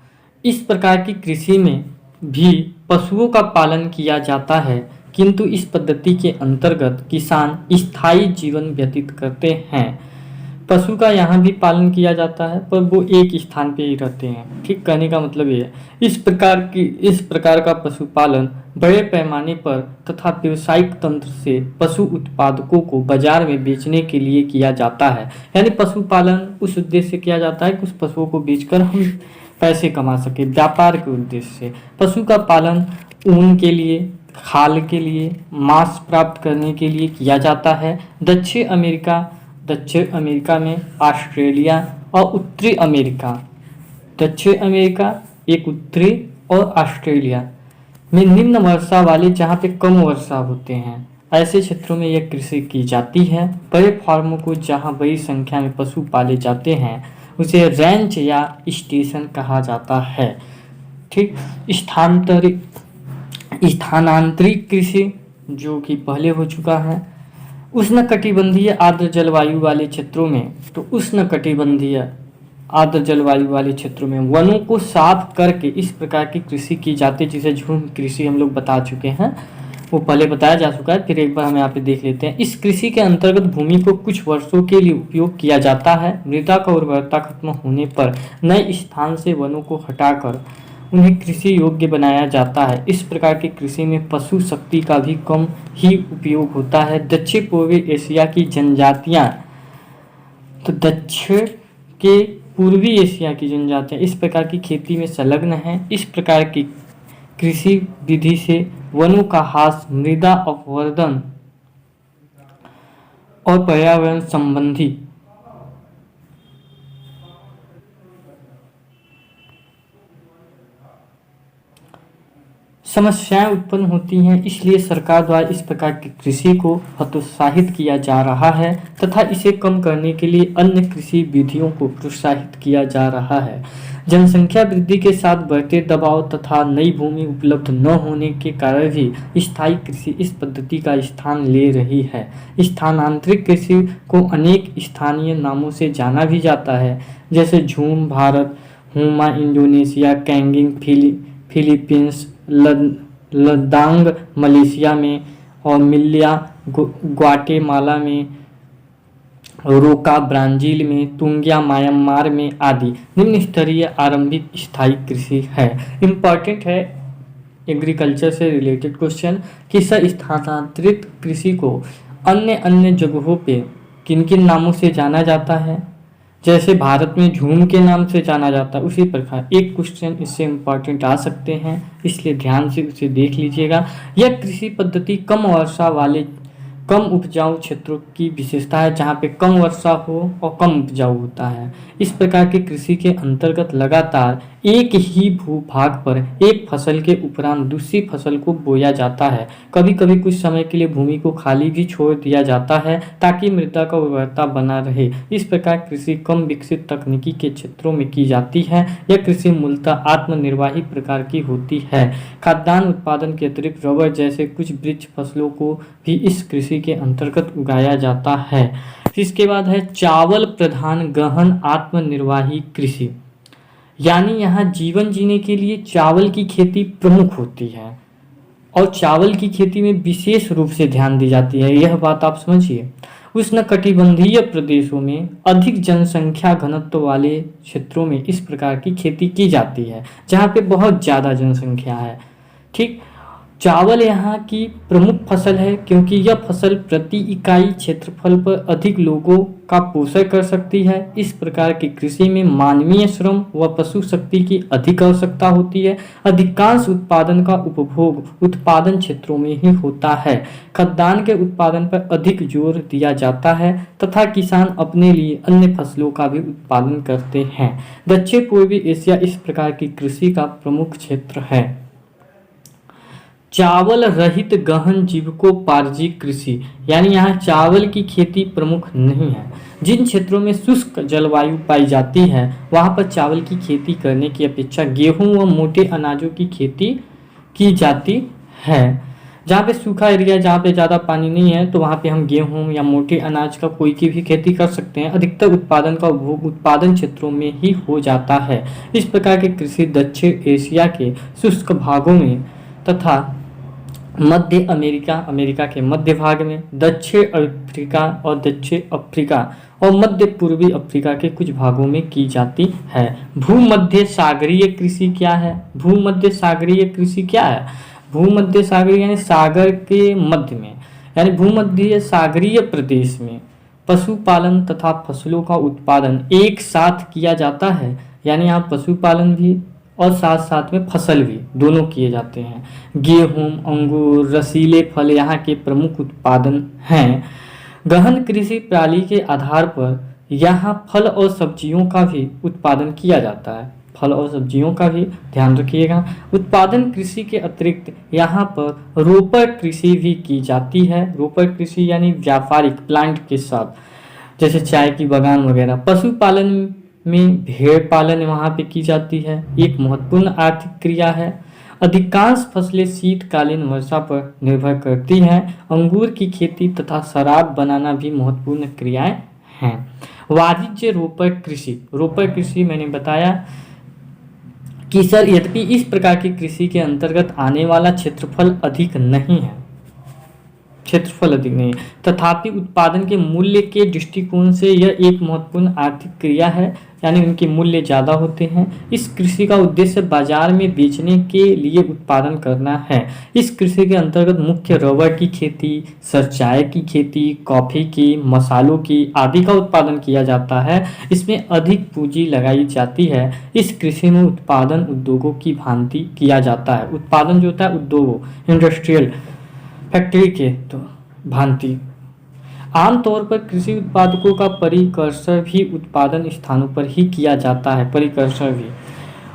इस प्रकार की कृषि में भी पशुओं का पालन किया जाता है, किंतु इस पद्धति के अंतर्गत किसान स्थायी जीवन व्यतीत करते हैं। पशु का यहाँ भी पालन किया जाता है, पर वो एक स्थान पे ही रहते हैं। ठीक कहने का मतलब ये है। इस प्रकार का पशुपालन बड़े पैमाने पर तथा व्यावसायिक तंत्र से पशु उत्पादकों को बाजार में बेचने के लिए किया जाता है। यानी पशुपालन उस उद्देश्य से किया जाता है कि उस पशुओं को बेचकर हम पैसे कमा सके, व्यापार के उद्देश्य से। पशु का पालन ऊन के लिए, खाल के लिए, मांस प्राप्त करने के लिए किया जाता है। दक्षिण अमेरिका में, ऑस्ट्रेलिया और उत्तरी अमेरिका दक्षिण अमेरिका, एक उत्तरी और ऑस्ट्रेलिया में निम्न वर्षा वाले जहाँ पे कम वर्षा होते हैं ऐसे क्षेत्रों में यह कृषि की जाती है। बड़े फार्मों को जहाँ बड़ी संख्या में पशु पाले जाते हैं उसे रैंच या स्टेशन कहा जाता है। ठीक, स्थानांतरित कृषि जो कि पहले हो चुका है। उष्णकटिबंधीय आर्द्र जलवायु वाले क्षेत्रों में, तो उष्णकटिबंधीय आर्द्र जलवायु वाले क्षेत्रों में वनों को साफ करके इस प्रकार की कृषि की जाती है जिसे झूम कृषि हम लोग बता चुके हैं, वो पहले बताया जा चुका है, फिर एक बार हम यहाँ पे देख लेते हैं। इस कृषि के अंतर्गत भूमि को कुछ वर्षों के लिए उपयोग किया जाता है। मृदा का उर्वरता खत्म होने पर नए स्थान से वनों को हटाकर उन्हें कृषि योग्य बनाया जाता है। इस प्रकार की कृषि में पशु शक्ति का भी कम ही उपयोग होता है। दक्षिण पूर्वी एशिया की जनजातियां, तो दक्षिण के पूर्वी एशिया की जनजातियां इस प्रकार की खेती में संलग्न हैं। इस प्रकार की कृषि विधि से वनों का ह्रास, मृदा अपवर्तन और पर्यावरण संबंधी समस्याएं उत्पन्न होती हैं। इसलिए सरकार द्वारा इस प्रकार की कृषि को हतोत्साहित किया जा रहा है तथा इसे कम करने के लिए अन्य कृषि विधियों को प्रोत्साहित किया जा रहा है। जनसंख्या वृद्धि के साथ बढ़ते दबाव तथा नई भूमि उपलब्ध न होने के कारण भी स्थायी कृषि इस पद्धति का स्थान ले रही है। स्थानांतरित कृषि को अनेक स्थानीय नामों से जाना भी जाता है, जैसे झूम भारत, हुमा इंडोनेशिया, कैंगिंग फिलीपींस, लद्दांग मलेशिया में और मिल्या ग्वाटेमाला में, रोका ब्राजील में, तुंगिया म्यांमार में आदि निम्न स्तरीय आरंभिक स्थायी कृषि है। इम्पॉर्टेंट है एग्रीकल्चर से रिलेटेड क्वेश्चन कि स्थानांतरित कृषि को अन्य अन्य जगहों पे किन किन नामों से जाना जाता है। जैसे भारत में झूम के नाम से जाना जाता है, उसी प्रकार एक क्वेश्चन इससे इम्पॉर्टेंट आ सकते हैं, इसलिए ध्यान से उसे देख लीजिएगा। यह कृषि पद्धति कम वर्षा वाले कम उपजाऊ क्षेत्रों की विशेषता है, जहाँ पे कम वर्षा हो और कम उपजाऊ होता है। इस प्रकार की कृषि के अंतर्गत लगातार एक ही भूभाग पर एक फसल के उपरांत दूसरी फसल को बोया जाता है। कभी कभी कुछ समय के लिए भूमि को खाली भी छोड़ दिया जाता है ताकि मृदा का उर्वरता बना रहे। इस प्रकार कृषि कम विकसित तकनीकी के क्षेत्रों में की जाती है। यह कृषि मूलतः आत्मनिर्वाही प्रकार की होती है। खाद्यान्न उत्पादन के अतिरिक्त रबर जैसे कुछ वृक्ष फसलों को भी इस कृषि के अंतर्गत उगाया जाता है। इसके बाद है चावल प्रधान गहन आत्मनिर्वाही कृषि, यानी यहाँ जीवन जीने के लिए चावल की खेती प्रमुख होती है और चावल की खेती में विशेष रूप से ध्यान दी जाती है। यह बात आप समझिए। उष्णकटिबंधीय प्रदेशों में अधिक जनसंख्या घनत्व वाले क्षेत्रों में इस प्रकार की खेती की जाती है, जहाँ पे बहुत ज़्यादा जनसंख्या है। ठीक, चावल यहाँ की प्रमुख फसल है क्योंकि यह फसल प्रति इकाई क्षेत्रफल पर अधिक लोगों का पोषण कर सकती है। इस प्रकार की कृषि में मानवीय श्रम व पशु शक्ति की अधिक आवश्यकता होती है। अधिकांश उत्पादन का उपभोग उत्पादन क्षेत्रों में ही होता है। खाद्यान्न के उत्पादन पर अधिक जोर दिया जाता है तथा किसान अपने लिए अन्य फसलों का भी उत्पादन करते हैं। दक्षिण पूर्वी एशिया इस प्रकार की कृषि का प्रमुख क्षेत्र है। चावल रहित गहन जीविकोपार्जी कृषि, यानी यहाँ चावल की खेती प्रमुख नहीं है। जिन क्षेत्रों में शुष्क जलवायु पाई जाती है वहाँ पर चावल की खेती करने की अपेक्षा गेहूं व मोटे अनाजों की खेती की जाती है। जहाँ पे सूखा एरिया, जहाँ पे ज़्यादा पानी नहीं है, तो वहाँ पे हम गेहूं या मोटे अनाज का कोई की भी खेती कर सकते हैं। अधिकतर उत्पादन का उपभोग उत्पादन क्षेत्रों में ही हो जाता है। इस प्रकार की कृषि दक्षिण एशिया के शुष्क भागों में तथा मध्य अमेरिका के मध्य भाग में, दक्षिण अफ्रीका और दक्षिण अफ्रीका और मध्य पूर्वी अफ्रीका के कुछ भागों में की जाती है। भूमध्य सागरीय कृषि क्या है? भूमध्य सागरीय कृषि क्या है? भूमध्य सागरीय यानी सागर के मध्य में, यानी भूमध्य सागरीय प्रदेश में पशुपालन तथा फसलों का उत्पादन एक साथ किया जाता है। यानी यहाँ पशुपालन भी और साथ साथ में फसल भी दोनों किए जाते हैं। गेहूं, अंगूर, रसीले फल यहाँ के प्रमुख उत्पादन हैं। गहन कृषि प्रणाली के आधार पर यहाँ फल और सब्जियों का भी उत्पादन किया जाता है। फल और सब्जियों का भी ध्यान रखिएगा। उत्पादन कृषि के अतिरिक्त यहाँ पर रोपण कृषि भी की जाती है। रोपण कृषि यानी व्यापारिक प्लांट के साथ, जैसे चाय की बागान वगैरह। पशुपालन में भेड़ पालन वहाँ पे की जाती है, एक महत्वपूर्ण आर्थिक क्रिया है। अधिकांश फसलें शीतकालीन वर्षा पर निर्भर करती हैं। अंगूर की खेती तथा शराब बनाना भी महत्वपूर्ण क्रियाएं हैं। वाणिज्य रोपण कृषि मैंने बताया कि सर यद्यपि इस प्रकार की कृषि के अंतर्गत आने वाला क्षेत्रफल अधिक नहीं है, तथापि उत्पादन के मूल्य के दृष्टिकोण से यह एक महत्वपूर्ण आर्थिक क्रिया है, यानी उनके मूल्य ज़्यादा होते हैं। इस कृषि का उद्देश्य बाजार में बेचने के लिए उत्पादन करना है। इस कृषि के अंतर्गत मुख्य रबर की खेती, सर चाय की खेती, कॉफ़ी की, मसालों की आदि का उत्पादन किया जाता है। इसमें अधिक पूंजी लगाई जाती है। इस कृषि में उत्पादन उद्योगों की भांति किया जाता है। उत्पादन जो होता है उद्योगों, इंडस्ट्रियल फैक्ट्री के तो भांति। आमतौर पर कृषि उत्पादकों का परिकर्षण भी उत्पादन स्थानों पर ही किया जाता है, परिकर्षण भी।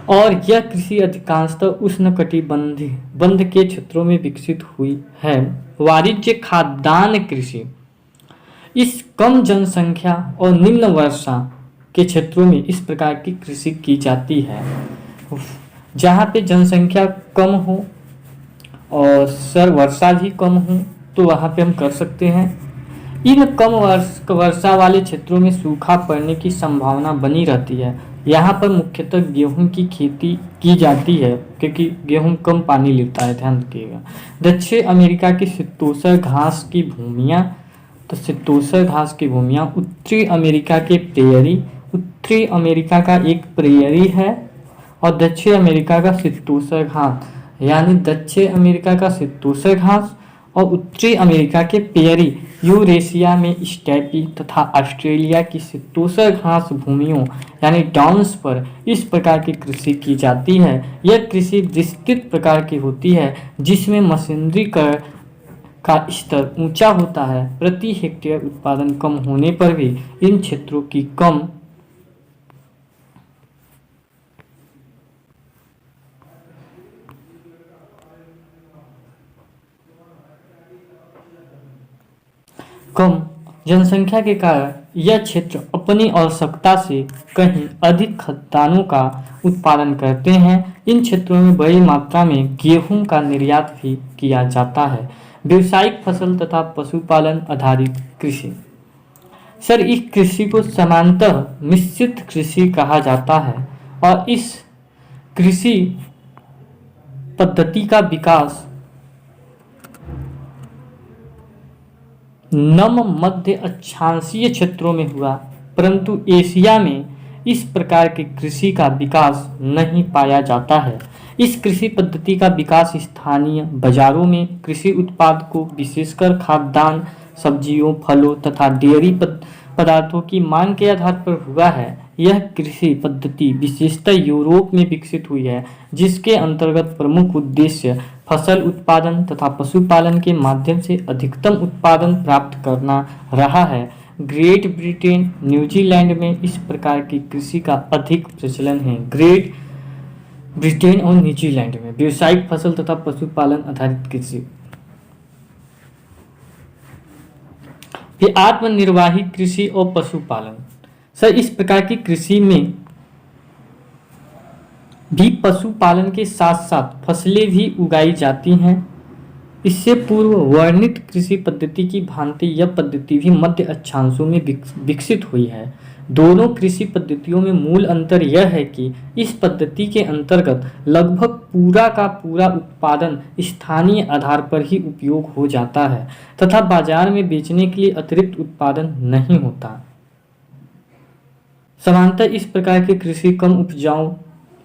और यह कृषि अधिकांशतः उष्णकटिबंध के क्षेत्रों में विकसित हुई है। वाणिज्य खाद्यान्न कृषि, इस कम जनसंख्या और निम्न वर्षा के क्षेत्रों में इस प्रकार की कृषि की जाती है। जहाँ पे जनसंख्या कम हो और सर वर्षा भी कम हो तो वहाँ पे हम कर सकते हैं। इन कम वर्षा वाले क्षेत्रों में सूखा पड़ने की संभावना बनी रहती है। यहाँ पर मुख्यतः गेहूं की खेती की जाती है, क्योंकि गेहूं कम पानी लेता है, ध्यान रखिएगा। दक्षिण अमेरिका की शीतोष्ण घास की भूमियाँ, तो शीतोष्ण घास की भूमियाँ उत्तरी अमेरिका के प्रेयरी, उत्तरी अमेरिका का एक प्रेयरी है और दक्षिण अमेरिका का शीतोष्ण घास, यानी दक्षिण अमेरिका का शीतोष्ण घास और उत्तरी अमेरिका के पेयरी, यूरेशिया में स्टेपी तथा ऑस्ट्रेलिया की शीतोष्ण घास भूमियों यानी डाउन्स पर इस प्रकार की कृषि की जाती है। यह कृषि विस्तृत प्रकार की होती है, जिसमें मशीनरीकरण का स्तर ऊंचा होता है। प्रति हेक्टेयर उत्पादन कम होने पर भी इन क्षेत्रों की कम जनसंख्या के कारण यह क्षेत्र अपनी आवश्यकता से कहीं अधिक खाद्यान्नों का उत्पादन करते हैं। इन क्षेत्रों में बड़ी मात्रा में गेहूं का निर्यात भी किया जाता है। व्यावसायिक फसल तथा पशुपालन आधारित कृषि, सर इस कृषि को सामान्यतः मिश्रित कृषि कहा जाता है और इस कृषि पद्धति का विकास नम मध्य अक्षांशीय क्षेत्रों में हुआ, परंतु एशिया में इस प्रकार की कृषि का विकास नहीं पाया जाता है। इस कृषि पद्धति का विकास स्थानीय बाजारों में कृषि उत्पाद को, विशेषकर खाद्यान्न, सब्जियों, फलों तथा डेयरी पदार्थों की मांग के आधार पर हुआ है। यह कृषि पद्धति विशेषतः यूरोप में विकसित हुई है, जिसके अंतर्गत प्रमुख उद्देश्य फसल उत्पादन तथा पशुपालन के माध्यम से अधिकतम उत्पादन प्राप्त करना रहा है। ग्रेट ब्रिटेन, न्यूजीलैंड में इस प्रकार की कृषि का अधिक प्रचलन है। ग्रेट ब्रिटेन और न्यूजीलैंड में व्यावसायिक फसल तथा पशुपालन आधारित कृषि। फिर आत्मनिर्वाही कृषि और पशुपालन, सर इस प्रकार की कृषि में भी पशुपालन के साथ साथ फसलें भी उगाई जाती हैं। इससे पूर्व वर्णित कृषि पद्धति की भांति यह पद्धति भी मध्य अक्षांशों में विकसित हुई है। दोनों कृषि पद्धतियों में मूल अंतर यह है कि इस पद्धति के अंतर्गत लगभग पूरा का पूरा उत्पादन स्थानीय आधार पर ही उपयोग हो जाता है तथा बाजार में बेचने के लिए अतिरिक्त उत्पादन नहीं होता। सामान्यतः इस प्रकार की कृषि कम उपजाऊ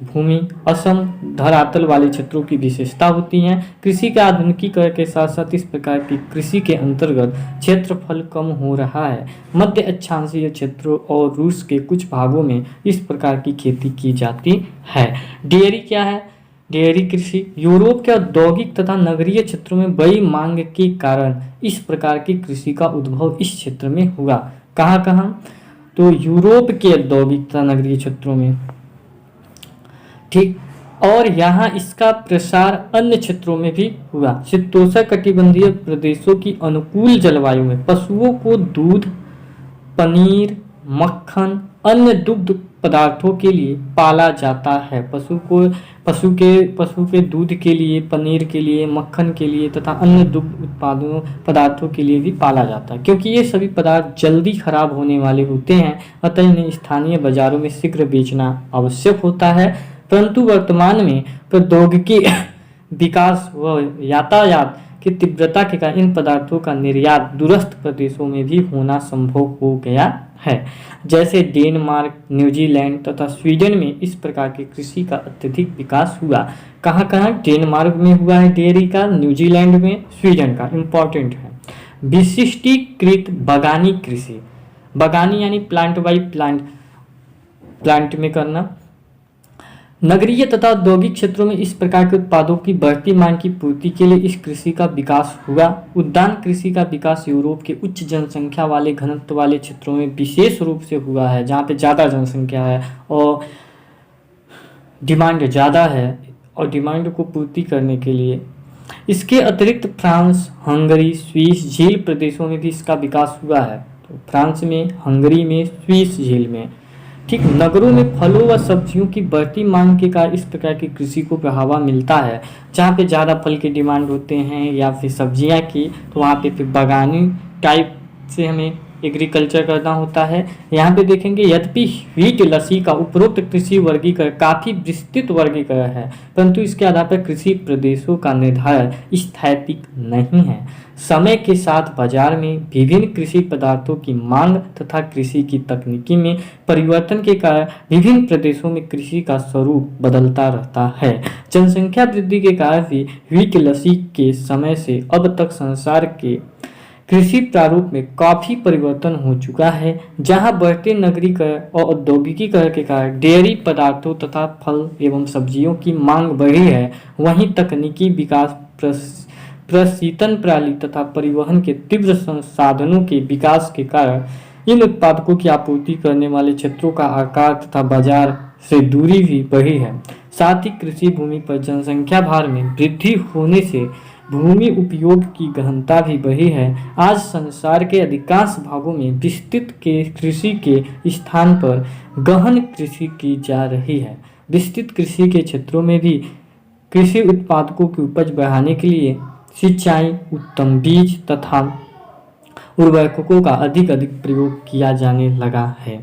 भूमि, असम धरातल वाले क्षेत्रों की विशेषता होती है। कृषि के आधुनिकीकरण के साथ साथ इस प्रकार की कृषि के अंतर्गत क्षेत्रफल कम हो रहा है। मध्य अक्षांशीय क्षेत्रों और रूस के कुछ भागों में इस प्रकार की खेती की जाती है। डेयरी क्या है? डेयरी कृषि यूरोप के औद्योगिक तथा नगरीय क्षेत्रों में बड़ी मांग के कारण इस प्रकार की कृषि का उद्भव इस क्षेत्र में हुआ। कहाँ? तो यूरोप के औद्योगिक तथा नगरीय क्षेत्रों में। ठीक। और यहाँ इसका प्रसार अन्य क्षेत्रों में भी हुआ। शीतोष्णकटिबंधीय प्रदेशों की अनुकूल जलवायु में पशुओं को दूध, पनीर, मक्खन, अन्य दुग्ध पदार्थों के लिए पाला जाता है। पशु के दूध के लिए, पनीर के लिए, मक्खन के लिए तथा अन्य दुग्ध उत्पादों पदार्थों के लिए भी पाला जाता है, क्योंकि ये सभी पदार्थ जल्दी खराब होने वाले होते हैं, अतः इन्हें स्थानीय बाजारों में शीघ्र बेचना आवश्यक होता है। परंतु वर्तमान में प्रौद्योगिकी विकास व यातायात की तीव्रता के कारण इन पदार्थों का निर्यात दूरस्थ प्रदेशों में भी होना संभव हो गया है। जैसे डेनमार्क, न्यूजीलैंड तथा स्वीडन में इस प्रकार की कृषि का अत्यधिक विकास हुआ। कहाँ कहाँ? डेनमार्क में हुआ है डेयरी का, न्यूजीलैंड में, स्वीडन का। इम्पॉर्टेंट है। विशिष्टीकृत बगानी कृषि, बगानी यानी प्लांट बाई प्लांट में करना। नगरीय तथा औद्योगिक क्षेत्रों में इस प्रकार के उत्पादों की बढ़ती मांग की पूर्ति के लिए इस कृषि का विकास हुआ। उद्यान कृषि का विकास यूरोप के उच्च जनसंख्या वाले घनत्व वाले क्षेत्रों में विशेष रूप से हुआ है, जहाँ पे ज़्यादा जनसंख्या है और डिमांड ज़्यादा है, और डिमांड को पूर्ति करने के लिए। इसके अतिरिक्त फ्रांस, हंगरी, स्विस झील प्रदेशों में भी इसका विकास हुआ है। तो फ्रांस में, हंगरी में, स्विस झील में। ठीक। नगरों में फलों व सब्जियों की बढ़ती मांग के कारण इस प्रकार की कृषि को बढ़ावा मिलता है। जहाँ पे ज़्यादा फल की डिमांड होते हैं या फिर सब्जियाँ की, तो वहाँ पे फिर बागानी टाइप से हमें एग्रीकल्चर करना होता है। यहाँ पे देखेंगे, यद्यपि व्हीट लस्सी का उपरोक्त कृषि वर्गीकरण काफ़ी विस्तृत वर्गीकरण है, परंतु इसके आधार पर कृषि प्रदेशों का निर्धारण स्थैतिक नहीं है। समय के साथ बाजार में विभिन्न कृषि पदार्थों की मांग तथा कृषि की तकनीकी में परिवर्तन के कारण विभिन्न प्रदेशों में कृषि का स्वरूप बदलता रहता है। जनसंख्या वृद्धि के कारण भी व्हीट लस्सी के समय से अब तक संसार के कृषि प्रारूप में काफ़ी परिवर्तन हो चुका है। जहां बढ़ते नगरीकरण और औद्योगिकीकरण के कारण डेयरी पदार्थों तथा फल एवं सब्जियों की मांग बढ़ी है, वहीं तकनीकी विकास, प्रशीतन प्रणाली तथा परिवहन के तीव्र संसाधनों के विकास के कारण इन उत्पादकों की आपूर्ति करने वाले क्षेत्रों का आकार तथा बाजार से दूरी भी बढ़ी है। साथ ही कृषि भूमि पर जनसंख्या भार में वृद्धि होने से भूमि उपयोग की गहनता भी बढ़ी है। आज संसार के अधिकांश भागों में विस्तृत के कृषि के स्थान पर गहन कृषि की जा रही है। विस्तृत कृषि के क्षेत्रों में भी कृषि उत्पादकों की उपज बढ़ाने के लिए सिंचाई, उत्तम बीज तथा उर्वरकों का अधिक प्रयोग किया जाने लगा है।